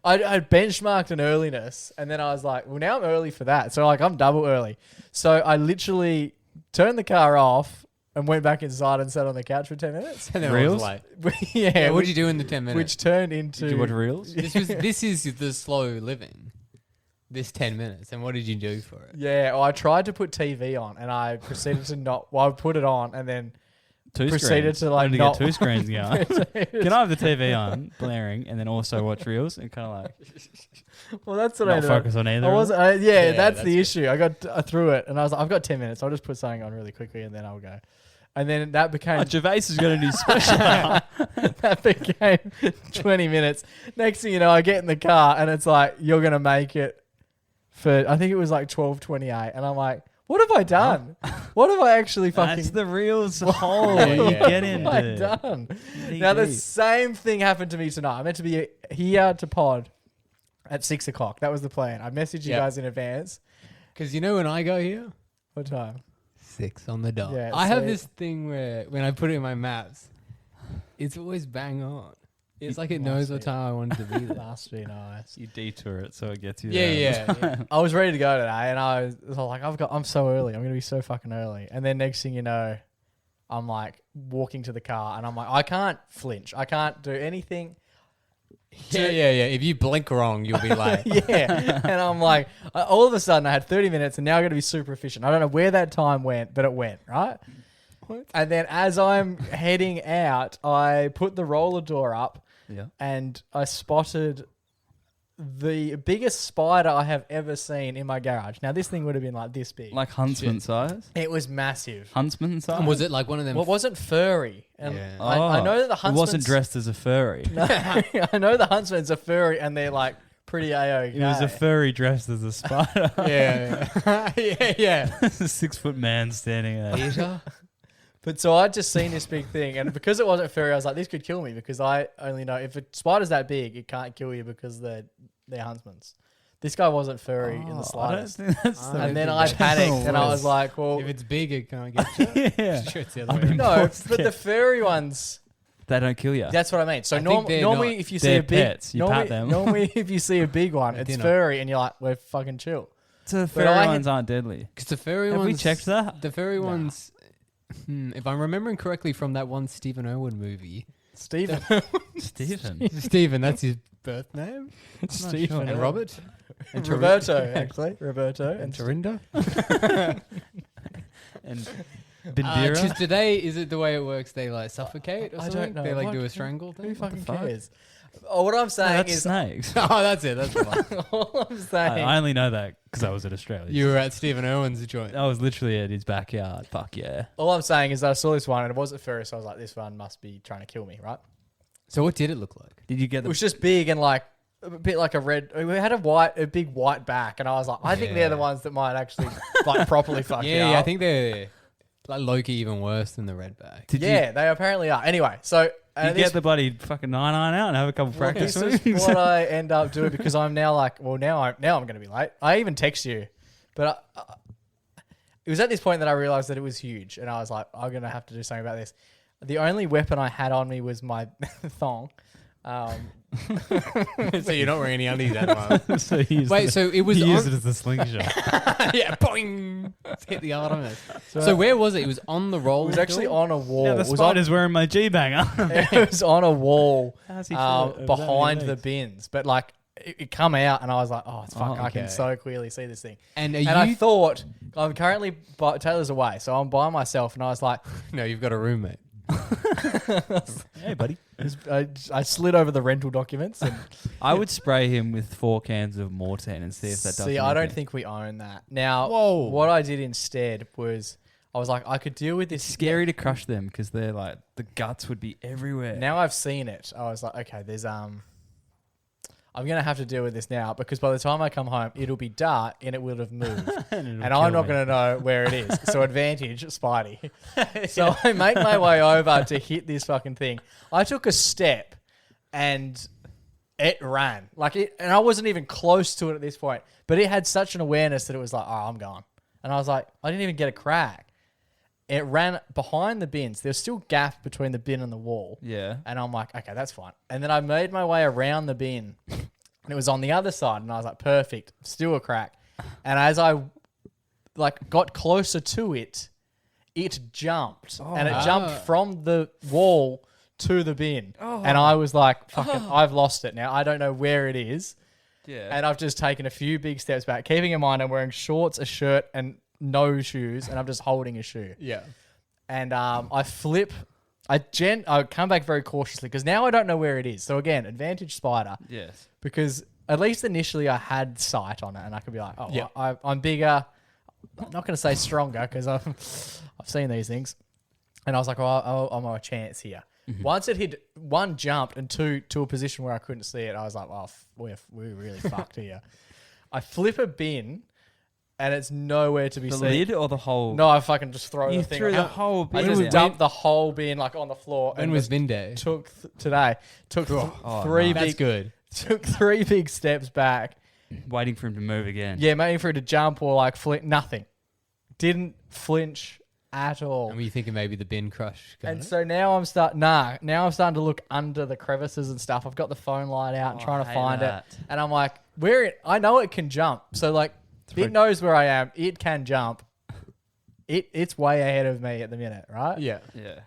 I benchmarked an earliness, and then I was like, well, now I'm early for that, so like I'm double early. So I literally turned the car off and went back inside and sat on the couch for 10 minutes. And then Reels? I was like, yeah, what did you do in the 10 minutes? which turned into Did you watch reels? This is the slow living. This 10 minutes. And what did you do for it? Yeah, well, I tried to put TV on, and I proceeded to not. Well, I put it on, and then Two proceeded screens. to, like, Wanted not- get 2 screens going. proceeded- Can I have the TV on, blaring, and then also watch reels and kind of like well, that's what I not ended up. focus on either? I of wasn't. them? Yeah, Yeah, that's that's the good. issue. I threw it, and I was like, I've got 10 minutes. I'll just put something on really quickly, and then I'll go. And then that became Oh, Gervais is going to do special. that became 20 minutes. Next thing you know, I get in the car, and it's like, you're gonna make it for. I think it was like 12:28, and I'm like, what have I done? What have I actually fucking? That's the reels hole Yeah, you yeah. get What have I into. done? Now the same thing happened to me tonight. I meant to be here to pod at 6 o'clock. That was the plan. I messaged you Yep. guys in advance. Because you know when I go here? What time? 6 on the dot. Yeah, I have so- this thing where when I put it in my maps, it's always bang on. It's like it knows what time I wanted to be there. Must be nice. You detour it so it gets you Yeah, there. yeah. I was ready to go today, and I was like, I'm so early. I'm gonna be so fucking early. And then next thing you know, I'm like walking to the car, and I'm like, I can't flinch. I can't do anything. Yeah. If you blink wrong, you'll be late. Yeah. And I'm like, all of a sudden, I had 30 minutes, and now I'm gonna be super efficient. I don't know where that time went, but it went right. What? And then as I'm heading out, I put the roller door up. Yeah. And I spotted the biggest spider I have ever seen in my garage. Now, this thing would have been like this big. Like huntsman Shit. size? It was massive. Huntsman size? And was it like one of them? Well, it wasn't furry. And Yeah. I know that the It huntsman's... wasn't dressed as a furry. No, I know the huntsman's a furry and they're like pretty A-OK. It was a furry dressed as a spider. yeah. A 6 foot man standing there. Peter? But so I'd just seen this big thing, and because it wasn't furry, I was like, this could kill me, because I only know if a spider's that big, it can't kill you because they're huntsmans. This guy wasn't furry in the I don't slightest. think that's I the don't And then think I that's panicked, and I was what like, well, If it's big, it can't get you. Yeah. Sure, it's the other way around. no, Of but course. the furry ones... They don't kill you. That's what I mean. So I think they're normally, not- if you see they're a big, pets. You normally, pat them. normally if you see a big one, it's They're not. furry, and you're like, we're fucking chill. So the But furry I had- ones aren't deadly. Because the furry Have ones... we checked that? The furry ones... if I'm remembering correctly from that one Stephen Irwin movie... Stephen, Stephen. Stephen, that's his birth name? Stephen, sure. And Robert? And Roberto, actually, Roberto, And Tarinda? And Bindira. Just today, is it the way it works? They like suffocate or I don't something? know. They like What? do a strangle thing? who fucking fuck? cares? Oh, what I'm No, saying that's is, snakes. Oh, that's it. That's the one. all I'm saying, I only know that because I was at Australia. You were at Stephen Irwin's joint. I was literally at his backyard. Fuck yeah. all I'm saying is that I saw this one and it wasn't furry, so I was like, this one must be trying to kill me, right? So what did it look like? Did you get It the was just big and like a bit like a red. We had a big white back, and I was like, I think they're the Yeah. ones that might actually like properly fuck you Yeah, up. I think they're like Loki even worse than the redback. Did Yeah, they apparently are. Anyway, so you get the bloody fucking 9 out and have a couple practice this is swings? what I end up doing, because I'm now like, well, now I'm going to be late. I even text you, but it was at this point that I realized that it was huge, and I was like, I'm going to have to do something about this. The only weapon I had on me was my thong. So you're not wearing any undies at the moment. So he used Wait, so it was he used on... it as a slingshot. yeah, boing! Hit the Artemis. So where was it? It was on the roll. It was actually on a wall. Yeah, the it, was spider's wearing my G-banger. it was on a wall How's he feel it behind over the that bins, but like it come out, and I was like, oh, it's fuck! Oh, I can okay. so clearly see this thing. And are And I you... thought, I'm currently Taylor's away, so I'm by myself, and I was like, No, you've got a roommate. Hey, buddy. I slid over the rental documents and I would spray him with 4 cans of Mortain and see if that does see. I don't anything. think we own that now. Whoa. What I did instead was I was like, I could deal with this. It's scary to crush them because they're like, the guts would be everywhere. Now I've seen it. I was like, okay, there's I'm gonna have to deal with this now, because by the time I come home, it'll be dark and it will have moved, and I'm not gonna know where it is. So advantage, Spidey. So I make my way over to hit this fucking thing. I took a step, and it ran like it, and I wasn't even close to it at this point. But it had such an awareness that it was like, oh, I'm gone. And I was like, I didn't even get a crack. It ran behind the bins. There's still gap between the bin and the wall. Yeah. And I'm like, okay, that's fine. And then I made my way around the bin, and it was on the other side. And I was like, perfect, still a crack. And as I like got closer to it, it jumped, and it jumped from the wall to the bin. And I was like, fucking, I've lost it now. I don't know where it is. Yeah. And I've just taken a few big steps back, keeping in mind I'm wearing shorts, a shirt, and no shoes, and I'm just holding a shoe. Yeah. And I flip. I come back very cautiously, because now I don't know where it is. So again, advantage spider, Yes. because at least initially I had sight on it, and I could be like, oh, Yeah. I'm bigger. I'm not going to say stronger, because I've seen these things. And I was like, oh, I'm on a chance here. Once it hit, 1, jumped, and 2, to a position where I couldn't see it, I was like, oh, we're really fucked here. I flip a bin, and it's nowhere to be The seen. lid or the whole? No, I fucking just throw You the thing. threw on. the whole I bin just down. dumped the whole bin like on the floor. When and was just bin day? took Oh, three no. That's big good. took 3 big steps back. Waiting for him to move again. Yeah, waiting for it to jump or like flinch. Nothing. Didn't flinch at all. And were you thinking maybe the bin crush? And so now I'm starting to look under the crevices and stuff. I've got the phone light out and Oh, trying I to hate find that. it. And I'm like, I know it can jump. So like, it knows where I am. It can jump. It's way ahead of me at the minute, right? Yeah. Yeah.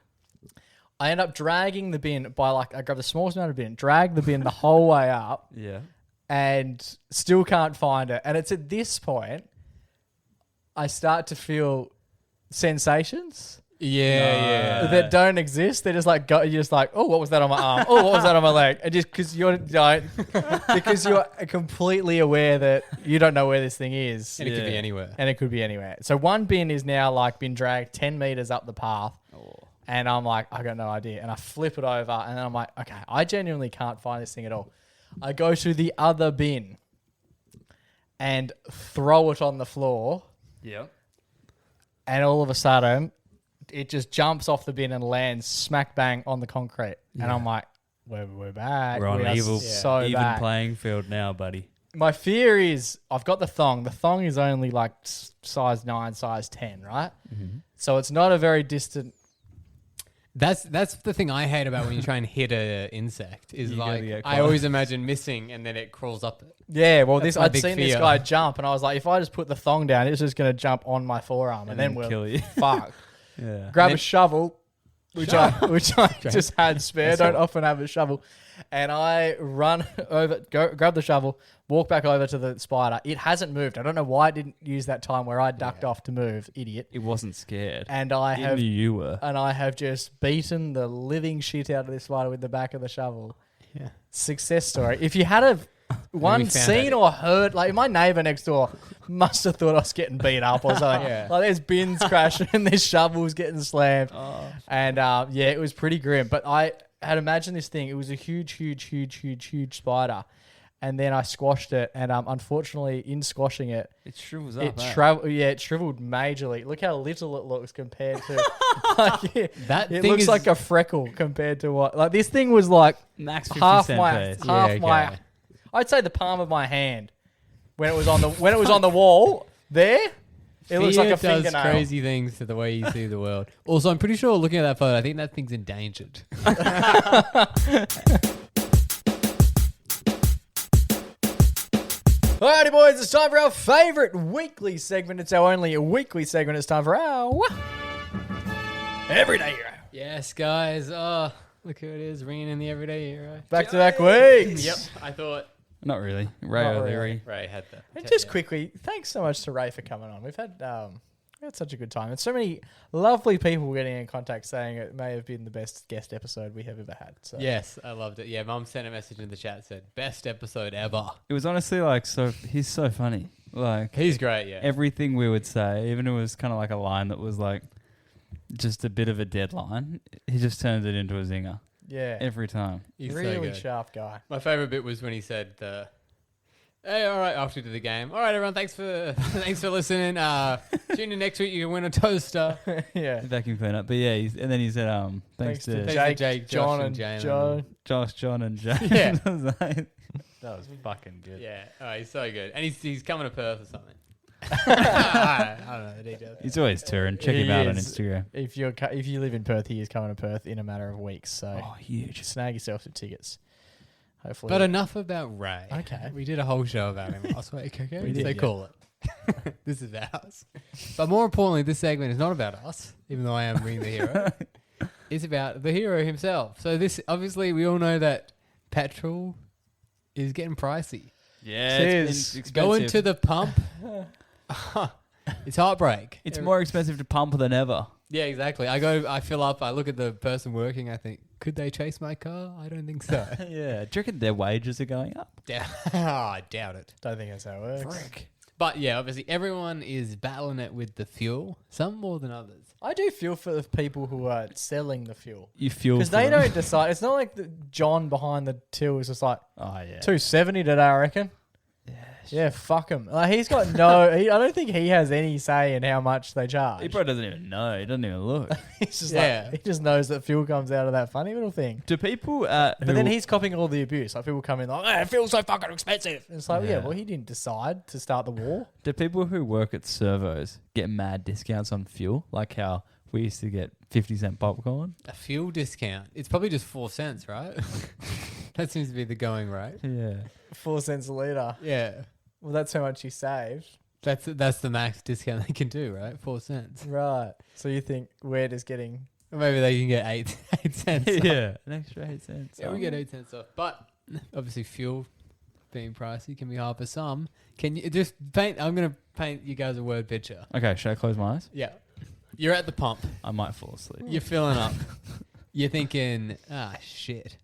I end up dragging the bin I grab the smallest amount of bin, drag the bin the whole way up, Yeah. and still can't find it. And it's at this point I start to feel sensations Yeah. that don't exist. They're just like, you're just like, oh, what was that on my arm? Oh, what was that on my leg? And just because because you're completely aware that you don't know where this thing is. And it could be anywhere. And it could be anywhere. So one bin is now like been dragged 10 meters up the path. And I'm like, I got no idea. And I flip it over and then I'm like, okay, I genuinely can't find this thing at all. I go to the other bin and throw it on the floor. Yep. And all of a sudden, it just jumps off the bin and lands smack bang on the concrete. And I'm like, we're back. We're on We are even back. playing field now, buddy. My fear is I've got the thong. The thong is only like size 9, size 10, right? Mm-hmm. So it's not a very distant... That's the thing I hate about when you try and hit an insect is You gotta like get I close. always imagine missing and then it crawls up. Yeah, well, That's my I'd big seen this fear. guy jump, and I was like, if I just put the thong down, it's just going to jump on my forearm, and then we'll kill you. fuck. Yeah. Grab then- a shovel, which I just had spare. Don't often have a shovel, and I run over, grab the shovel, walk back over to the spider. It hasn't moved. I don't know why it didn't use that time where I ducked off to move, idiot. It wasn't scared. And I It knew you were. have just beaten the living shit out of this spider with the back of the shovel. Yeah. Success story. If you had one seen or heard, like my neighbour next door must have thought I was getting beat up or something. Yeah. Like there's bins crashing and there's shovels getting slammed. And it was pretty grim. But I had imagined this thing. It was a huge spider. And then I squashed it, and unfortunately, in squashing it, It shrivels up. it shriveled majorly. Look how little it looks compared to. That it thing looks is like a freckle compared to what. Like this thing was like Max 50 half cent my piece. half my. I'd say the palm of my hand when it was on the wall there. It looks like a Fear does fingernail. crazy things to the way you see the world. Also, I'm pretty sure looking at that photo, I think that thing's endangered. Alrighty, boys, it's time for our favourite weekly segment. It's our only weekly segment. It's time for our Everyday Hero. Yes, guys. Oh, look who it is, ringing in the everyday hero. Back-to-back weeks. Yep, I thought Not really. Ray Not O'Leary. really. Ray had that. And just quickly, thanks so much to Ray for coming on. We've had such a good time. And so many lovely people getting in contact saying it may have been the best guest episode we have ever had. So Yes, I loved it. Yeah, Mum sent a message in the chat, said, best episode ever. It was honestly like he's so funny. Like He's great, yeah. everything we would say, even if it was kind of like a line that was like just a bit of a deadline, he just turns it into a zinger yeah, every time. He's so really good. sharp guy. My favourite bit was when he said, hey, all right, after we did the game. All right, everyone, thanks for listening. Tune in next week, you can win a toaster. Yeah. Vacuum cleaner. But yeah, and then he said, thanks to Thanks Jake, to Jake, John, Josh, and and Jane. Josh, John, and James. Yeah. I was like, that was fucking good. Yeah, he's so good. And he's coming to Perth or something. I don't know the details. He's always touring. Check him He out on is. Instagram. If you live in Perth, he is coming to Perth in a matter of weeks. So Oh, huge. snag yourself some tickets. Hopefully. But enough about Ray. Okay. We did a whole show about him last week, okay? We did, They yeah. call it. This is ours. But more importantly, this segment is not about us, even though I am being the hero. It's about the hero himself. So this, obviously, we all know that petrol is getting pricey. Yeah, Cheers. it's Going to the pump, it's heartbreak. It's more expensive to pump than ever. Yeah, exactly. I fill up, I look at the person working, I think, could they chase my car? I don't think so. Yeah. Do you reckon their wages are going up? I doubt it. Don't think that's how it works. But yeah, obviously everyone is battling it with the fuel, some more than others. I do feel for the people who are selling the fuel. You fuel Because for they them. don't decide. It's not like the John behind the till is just like, Oh, yeah. 270 today, I reckon. Yeah, fuck him. Like, he's got I don't think he has any say in how much they charge. He probably doesn't even know. He doesn't even look. He's just Yeah. like, he just knows that fuel comes out of that funny little thing. Do people But then he's copying all the abuse. Like, people come in like, it feels so fucking expensive. And it's like, yeah, Yeah. well, he didn't decide to start the war. do people who work at servos get mad discounts on fuel? Like how we used to get 50-cent popcorn. A fuel discount. It's probably just 4 cents, right? That seems to be the going rate. Yeah. 4 cents a litre. Yeah. Well, that's how much you saved. That's the max discount they can do, right? 4 cents. Right. So you think we're just getting... Or maybe they can get 8 cents off. Yeah, an extra 8 cents. Yeah, we get 8 cents off. But obviously fuel being pricey can be hard for some. Can you just paint... I'm going to paint you guys a word picture. Okay, should I close my eyes? Yeah. You're at the pump. I might fall asleep. You're filling up. You're thinking, shit.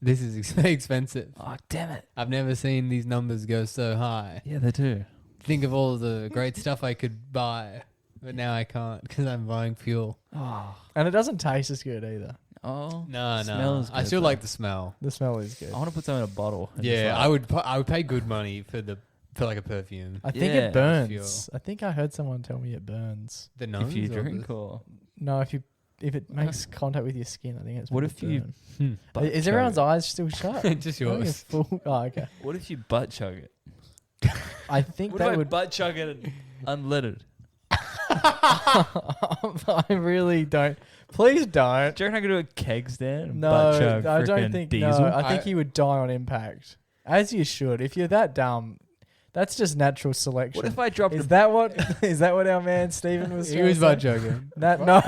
This is expensive. Oh, damn it. I've never seen these numbers go so high. Yeah, they do. Think of all the great stuff I could buy, but now I can't because I'm buying fuel. Oh, And it doesn't taste as good either. No. Smells I good, still though. like the smell. The smell is good. I want to put some in a bottle. and Yeah, just like- I would pay good money for like a perfume. I think Yeah. it burns. Fuel. I think I heard someone tell me it burns. The nose if you or drink the- or... No, if it makes contact with your skin, I think it's. What meant if to you burn. butt Is chug everyone's it? eyes still shut? just I think yours. it's full. Oh, okay. What if you butt chug it? I think What that if I would. butt chug it unleaded? I really don't. Please don't. Do you reckon I could do a keg stand? and No, butt chug I don't frickin' think. diesel? No, I think you would die on impact, as you should. If you're that dumb, that's just natural selection. What if I dropped Is a... that what? Is that what our man Stephen was? He trying was to butt say? chugging. No.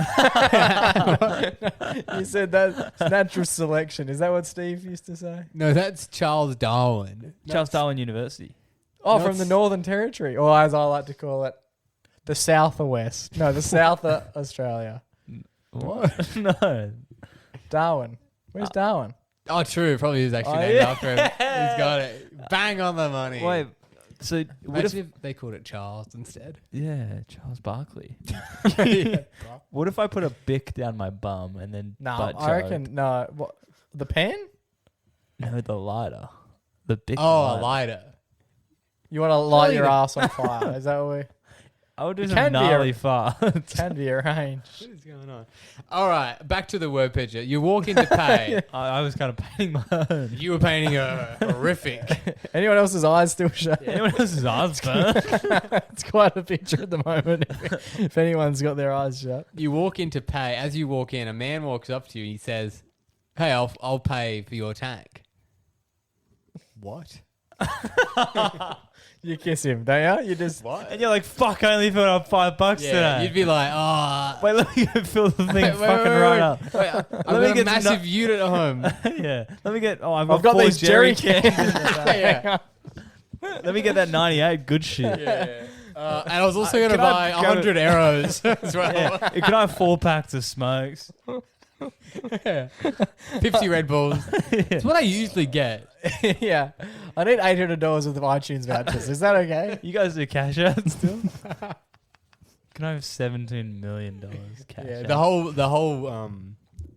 You said that's natural selection. Is that what Steve used to say? No, that's Charles Darwin. Charles Darwin University. Oh, No, from the it's- Northern Territory, or as I like to call it, the South or West. No, the South of Australia. What? No. Darwin. Where's Darwin? Oh, true. Probably is actually Oh, named yeah. after him. He's got it. Bang on the money. Wait. So what Imagine if... if they called it Charles instead. Yeah, Charles Barkley. What if I put a bic down my bum and then No, butt I reckon no. What, the pen? No, the lighter. The bic Oh, a lighter. lighter. You want to light Surely your the- ass on fire? Is that what we I would do It some can be a- gnarly farts. can be arranged? What is going on? All right, back to the word picture. You walk in to pay. I was kind of painting my own. You were painting a horrific. Anyone else's eyes still shut? Anyone else's eyes burn? It's quite a picture at the moment. If anyone's got their eyes shut. You walk in to pay. As you walk in, a man walks up to you and he says, "Hey, I'll pay for your tank." What? You kiss him, don't you? You just What? And you're like, fuck, I only filled up $5 Yeah, today. you'd be like, "Oh, Wait, let me go fill the thing wait, fucking wait, right wait. up. I've Let me got a get some massive unit at home." Yeah. Let me get... Oh, I've got four these jerry cans. Yeah. Let me get that 98 good shit. Yeah. And I was also going to can I buy grab 100 arrows as well. Yeah. Can I have 4 packs of smokes? Yeah. 50 Red Bulls. It's what I usually get. yeah. I need $800 worth of iTunes vouchers. Is that okay? You guys do cash out still? Can I have $17 million cash Yeah, out? the whole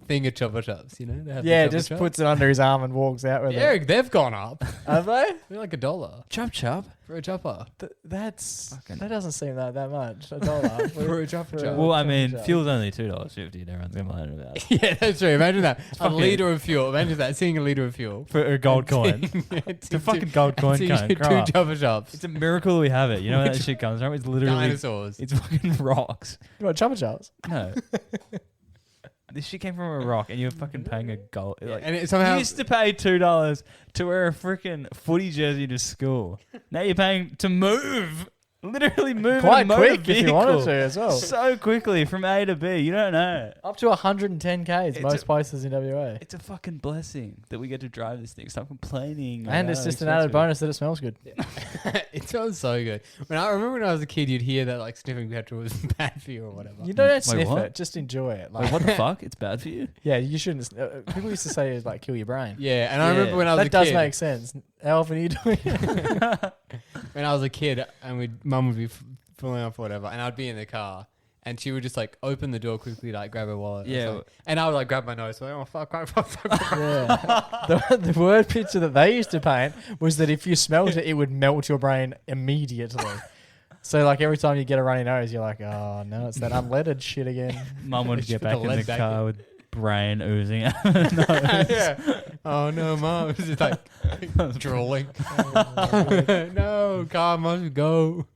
thing of Chopper Chops, you know? They have the Yeah, Chopper just Chops. puts it under his arm and walks out with Yeah, it. they've gone up. Have they? They're like $1 Chop chop. for a chopper. That doesn't seem that much. $1 For a chopper chop. Well, I mean, chop. fuel's only $2.50 and everyone's complaining about it. Yeah, that's true. Imagine that. A fucking- litre of fuel. Imagine that. Seeing a litre of fuel. For a gold coin. It's a fucking gold coin cone. Grow Two up. Chopper Chops. It's a miracle we have it. You know where that shit comes from? It's literally... Dinosaurs. It's fucking rocks. You want Chopper Chops? No. This shit came from a rock and you're fucking paying a gold. Like, And it somehow... you used to pay $2 to wear a freaking footy jersey to school. Now you're paying to move. Literally move Quite a motor quick if you wanted vehicle. to as well. So quickly from A to B. You don't know. Up to 110 Ks It's most a- places in WA. It's a fucking blessing that we get to drive this thing. Stop complaining. And it's just an added bonus that it smells good. It smells so good. I remember when I was a kid, you'd hear that like sniffing petrol was bad for you or whatever. You don't Wait, sniff what? it, just enjoy it. Wait, Like, what the fuck? It's bad for you? yeah, you shouldn't. People used to say it's like kill your brain. Yeah, and I Yeah. remember when I was That a does kid. make sense. How often are you doing it? When I was a kid, and mum would be filling up or whatever, and I'd be in the car, and she would just like open the door quickly, like grab her wallet. or Yeah. something. And I would like grab my nose, like, oh fuck. Yeah. The word picture that they used to paint was that if you smelled it, it would melt your brain immediately. So like every time you get a runny nose, you're like, oh no, it's that unleaded shit again. Mum would Just get put back the in the lead back car in. with brain oozing out. Yeah. Oh no, mum. It's just like drooling. No, car must go.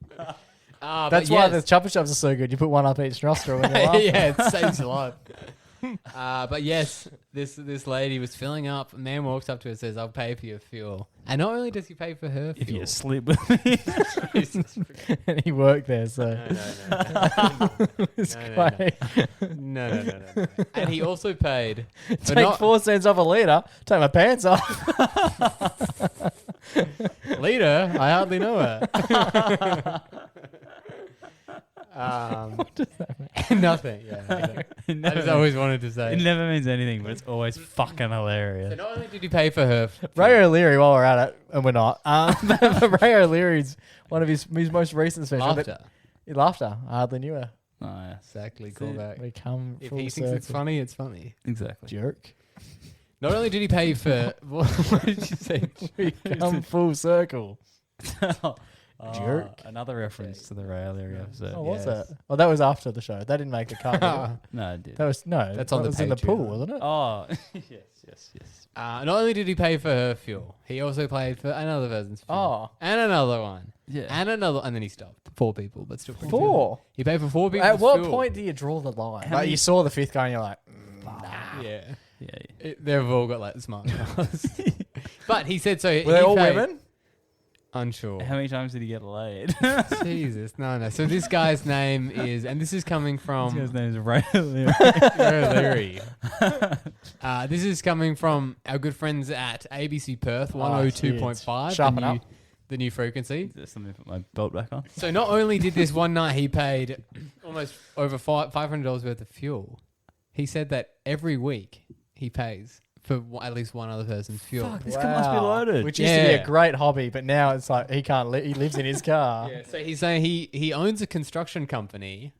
That's why the chopper shops are so good. You put one up each nostril when you laugh. Yeah, it saves your life. But yes, this lady was filling up. A man walks up to her and says, "I'll pay for your fuel." And not only does he pay for her If fuel, you sleep with me. And he worked there, so it's quite. No. And he also paid. Take 4 cents off a litre. Take my pants off. Leader, I hardly know her. What does that mean? Nothing. Yeah. I just always wanted to say. It never means anything, but it's always fucking hilarious. So not only did he pay for her, Ray O'Leary, while we're at it, and we're not, but Ray O'Leary's one of his most recent specials. Laughter. I hardly knew her. Oh, yeah. Exactly. See, Call back. We come If full he thinks it's circle. funny, it's funny. Exactly. Jerk. Not only did he pay for what did you say? We come full circle. Jerk. Another reference to the Ray O'Leary episode. Oh, what's Yes. that? Well, that was after the show. That didn't make the cut. did it? No, it did. That was That's on that the was in the Patreon. pool, wasn't it? Oh, yes. Not only did he pay for her fuel, he also paid for another person's fuel. Oh, And another one. Yeah. And another, and then he stopped. 4 people, but still. pretty 4. good. He paid for 4 people. At what point do you draw the line? How Like many- you saw the fifth guy and you're like, Yeah. Yeah. They've all got like smart cars. But he said so. were they he all paid- women? Unsure. How many times did he get laid? Jesus, no. So this guy's name is, and this is coming This from guy's name is Ray O'Leary. Ray O'Leary. This is coming from our good friends at ABC Perth 102.5. Sharpen up. The new frequency. Just let me put my belt back on. So not only did this one night he paid almost over $500 worth of fuel, he said that every week he pays for at least one other person's fuel. Fuck, this car must be loaded. Which used to be Yeah. a great hobby, but now it's like he can't. He lives in his car. Yeah, so he's saying he owns a construction company.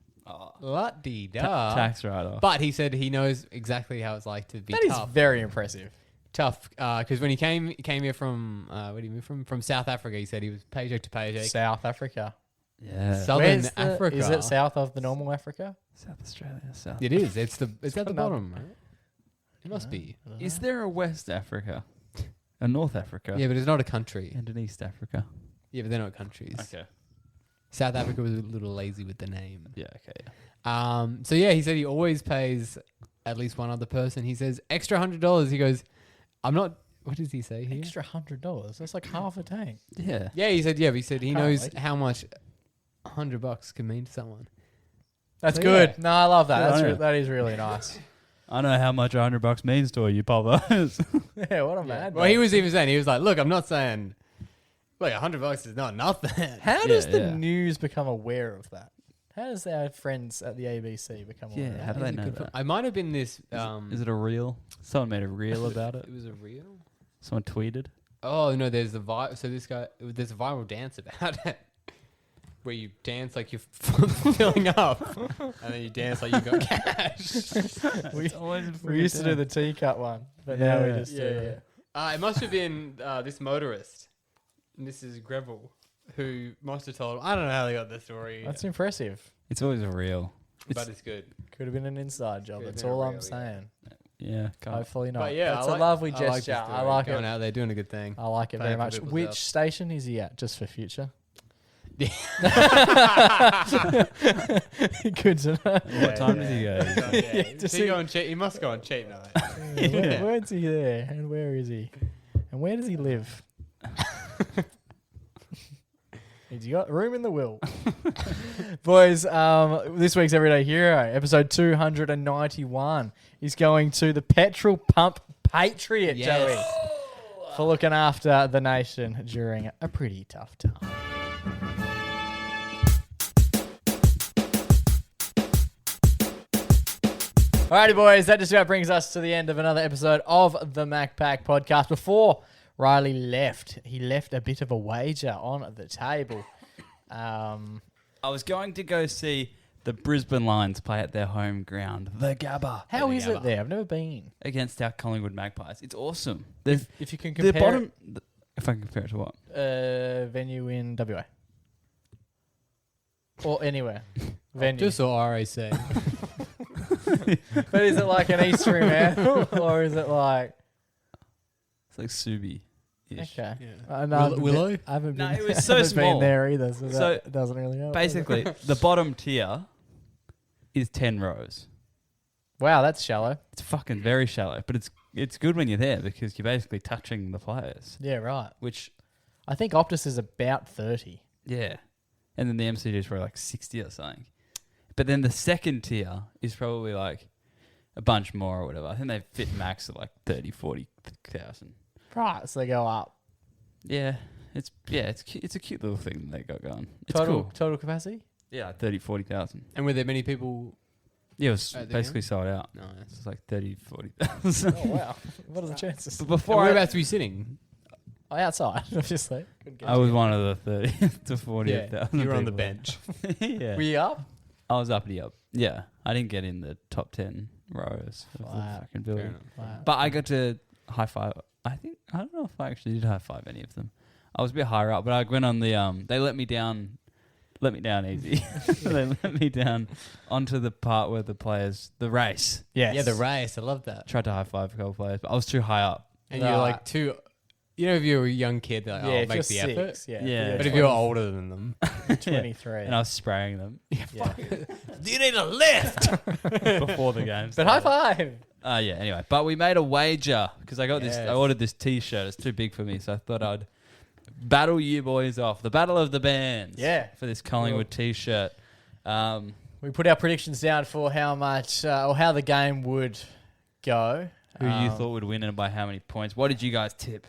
La-dee-da. Tax write-off. But he said he knows exactly how it's like to be That is tough. very impressive. Because when he came here from where did he move from? From South Africa. He said he was paycheck to paycheck. South Africa. Yeah. Southern Where's the- Africa. Is it south of the normal Africa? South Australia. South. It is. It's at the another- bottom, right? It must be. Is there a West Africa? A North Africa? Yeah, but it's not a country. And an East Africa? Yeah, but they're not countries. Okay. South Africa was a little lazy with the name. Yeah, okay. Yeah. So yeah, he said he always pays at least one other person. He says extra $100. He goes, I'm not. What does he say here? Extra $100. That's like half a tank. Yeah. Yeah, he said. Yeah, but he said he Can't knows wait. how much $100 can mean to someone. That's So, good. yeah. No, I love that. Good on you. That is really nice. I know how much $100 means to you, Pablos. Yeah, what a man. Well, he was even saying, he was like, look, I'm not saying, look, $100 is not nothing. How Yeah, does the yeah. news become aware of that? How does our friends at the ABC become aware Yeah, of how that? do they know that? I might have been this. Is it a reel? Someone made a reel about it. It was a reel? Someone tweeted. Oh, no, there's so this guy, there's a viral dance about it. Where you dance like you're filling up, and then you dance like you got cash. We used to do the teacup one, but now we Yeah. just do It must have been this motorist, Mrs. Greville, who must have told him. I don't know how they got the story, That's impressive. It's always a reel. but it's good. Could have been an inside job. Could have That's been a all I'm reel, saying. Yeah. Can't. Hopefully not. But yeah, it's I a like- lovely I like gesture. the I story. like Going it. out there doing a good thing. I like it Paying very for much. people's Which help. station is he at? Just for future. Good to know. What time does he go? Just He, he must go on cheap night. Where's he there? And where is he? And where does he live? Has he got room in the will? Boys, this week's Everyday Hero, episode 291, is going to the Petrol Pump Patriot, Yes. Joey, for looking after the nation during a pretty tough time. Alrighty, boys, that just about brings us to the end of another episode of the MacPack podcast. Before Riley left, he left a bit of a wager on the table. I was going to go see the Brisbane Lions play at their home ground, the Gabba. How is it there? I've never been. Against our Collingwood Magpies. It's awesome. If you can The compare bottom. If I can compare it to what? venue in WA. Or anywhere. Venue. Just saw RAC. But is it like an East Fremantle or is it like... It's like Subi Okay. Yeah. No, Willow? I haven't No, been, it was so haven't been small. there either, so So, that doesn't really help. Basically, the bottom tier is 10 rows. Wow, that's shallow. It's fucking very shallow, but it's good when you're there because you're basically touching the players. Yeah, right. Which, I think Optus is about 30. yeah. And then the MCGs were like 60 or something. But then the second tier is probably like a bunch more or whatever. I think they fit max at like 30, 40,000. Right, so they go up. Yeah. It's a cute little thing that they got going. It's cool. Total capacity? Yeah, 30, 40,000. And were there many people? Yeah, it was At the basically sold out. Nice. It's like 30, 40,000. Oh, wow. What are the chances? But Before before whereabouts were you sitting? Outside, obviously. I was one of the 30 to 40,000. Yeah, you were on the people. bench. Yeah. Were you up? I was uppity up. Yeah. I didn't get in the top 10 rows of the Wow. fucking Fair building. enough. Wow. But I got to high five. I don't know if I actually did high five any of them. I was a bit higher up, but I went on the, they let me down easy. They let me down onto the part where the race. Yes. Yeah, the race. I love that. Tried to high five a couple players, but I was too high up. And you're like too. You know, if you're a young kid, they're like, Yeah, oh, if make you're the 6, effort. yeah. Yeah. But if you're older than them, 23. And I was spraying them yeah. you need a lift before the game. But high five. Yeah, anyway. But we made a wager because I got this. I Yes. ordered this T-shirt. It's too big for me, so I thought I'd battle you boys off. The battle of the bands. Yeah. For this Collingwood T-shirt. We put our predictions down for how much or how the game would go. Who you thought would win and by how many points? What did you guys tip?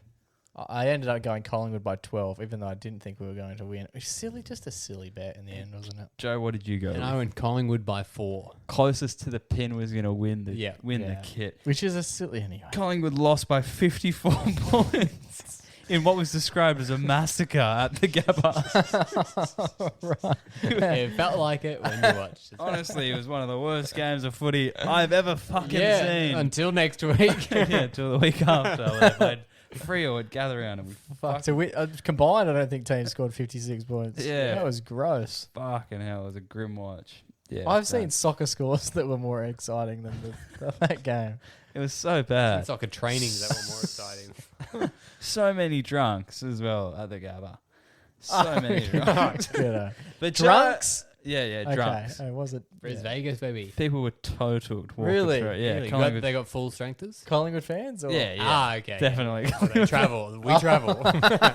I ended up going Collingwood by 12, even though I didn't think we were going to win. It was silly, just a silly bet in the end, wasn't it? Joe, what did you go and with? I went Collingwood by 4. Closest to the pin was going to win the Yeah. the Yeah. kit. Which is a silly anyway. Collingwood lost by 54 points in what was described as a massacre at the Gabba. It felt like it when you watched it. Honestly, it was one of the worst games of footy I've ever fucking seen. Until next week. Yeah, till the week after. When they played Freo at Gatherround and we Fuck. So we, combined, I don't think teams scored 56 points. Yeah. That was gross. fucking hell, it was a grim watch. Yeah, I've so- seen soccer scores that were more exciting than that game. it was so bad. Soccer trainings that were more exciting. So many drunks as well at the Gabba. So many drunks. Good, But Drunks? Yeah, Okay. drunks. Oh, was it? Where's yeah. Vegas, baby? People were totaled. walking Really? through it. Yeah, Really? Collingwood. They got full strengthers? Collingwood fans? Or? Yeah, yeah. Ah, okay. Definitely. So they travel. We travel.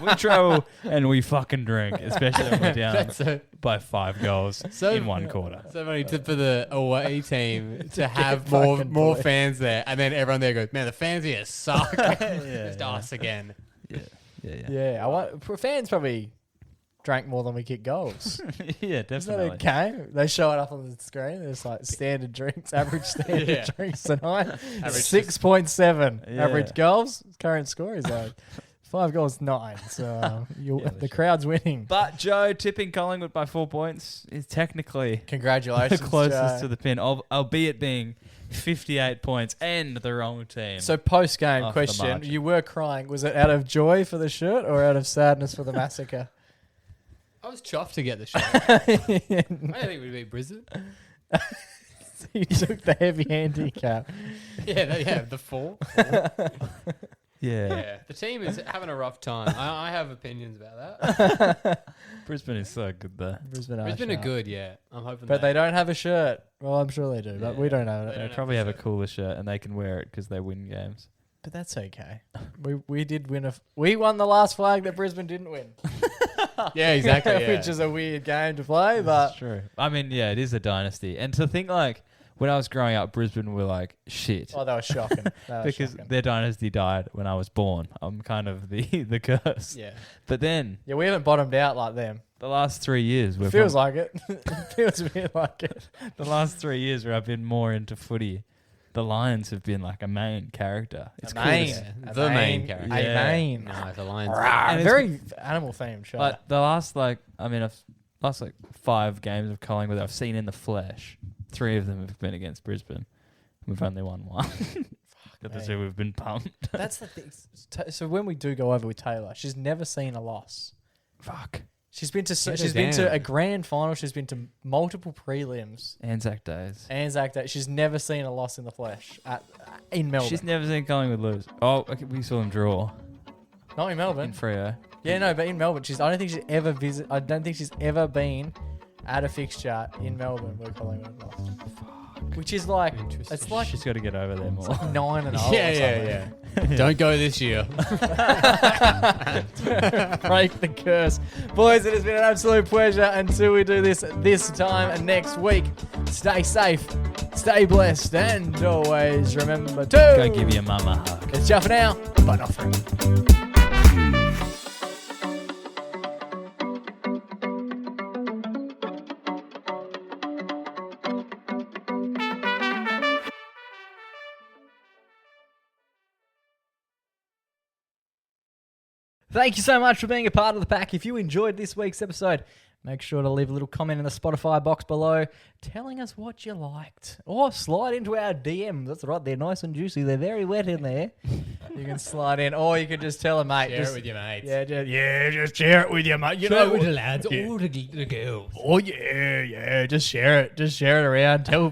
We travel and we fucking drink, especially when we're down That's so, by 5 goals so in one quarter. So funny for the away team to have get more fucking more bullied. fans there, and then everyone there goes, "Man, the fans here suck." Just us again. Yeah. Yeah. Fans probably drank more than we kicked goals. Yeah, Isn't that definitely. a game? They show it up on the screen. There's like standard drinks, average standard Yeah. drinks tonight. Average 6.7 Yeah. average goals. Current score is like 5 goals 9. So the crowd's winning. But Joe, tipping Collingwood by 4 points is technically Congratulations, the closest Joe. to the pin, albeit being 58 points and the wrong team. So post game Off the question: margin. you were crying. Was it out of joy for the shirt or out of sadness for the massacre? I was chuffed to get the shot. I don't think we'd beat Brisbane. You took the heavy handicap. Yeah, the 4. yeah. Yeah, the team is having a rough time. I have opinions about that. Brisbane is so good though. Brisbane Brisbane are good, yeah. I'm hoping. But they don't have a shirt. Well, I'm sure they do, but we don't have They it. don't They have probably the have a shirt. cooler shirt and they can wear it because they win games. But that's okay. We did win we won the last flag that Brisbane didn't win. Yeah, exactly. Yeah. Which is a weird game to play, but That's true. I mean, yeah, it is a dynasty. And to think like when I was growing up, Brisbane were like shit. oh, that was shocking. That was Because shocking. their dynasty died when I was born. I'm kind of the curse. Yeah. But then Yeah, we haven't bottomed out like them. the last 3 years, It feels like it. It feels a bit like it. the last 3 years where I've been more into footy, the Lions have been like a main character. It's cool to main. see. The main character. A Yeah. main. No, the Lions. And it's- Very animal themed show. But the last last 5 games of Collingwood that I've seen in the flesh, 3 of them have been against Brisbane. We've only won 1. But the mate. 2 we've been pumped. That's the thing. So when we do go over with Taylor, she's never seen a loss. Fuck. She's been to Get her she's been to down. a grand final. She's been to multiple prelims. Anzac days. Anzac Day. She's never seen a loss in the flesh in Melbourne. She's never seen Collingwood lose. Oh, okay, we saw them draw. Not in Melbourne. in Freo. Yeah, no, but in Melbourne, I don't think she's ever been at a fixture in Melbourne where Collingwood lost. Which is like, Interesting. it's like She's got to get over there more. 9-0. Yeah. Don't go this year. Break the curse. Boys, it has been an absolute pleasure. Until we do this time next week, stay safe, stay blessed, and always remember to Go give your mum a hug. It's ciao for now, but not forever. Thank you so much for being a part of the pack. If you enjoyed this week's episode, make sure to leave a little comment in the Spotify box below telling us what you liked. Or slide into our DMs. That's right, they're nice and juicy. They're very wet in there. You can slide in, or you can just tell a mate. Share it with your mates. Just share it with your mate. You Share know, it with the lads yeah. or the girls. Oh yeah, just share it. Just share it around. Tell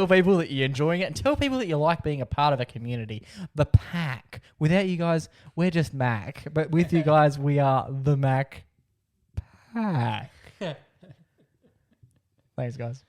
people that you're enjoying it, and tell people that you like being a part of a community. The pack. Without you guys, we're just Mac, but with you guys, we are the Mac Pack. Thanks, guys.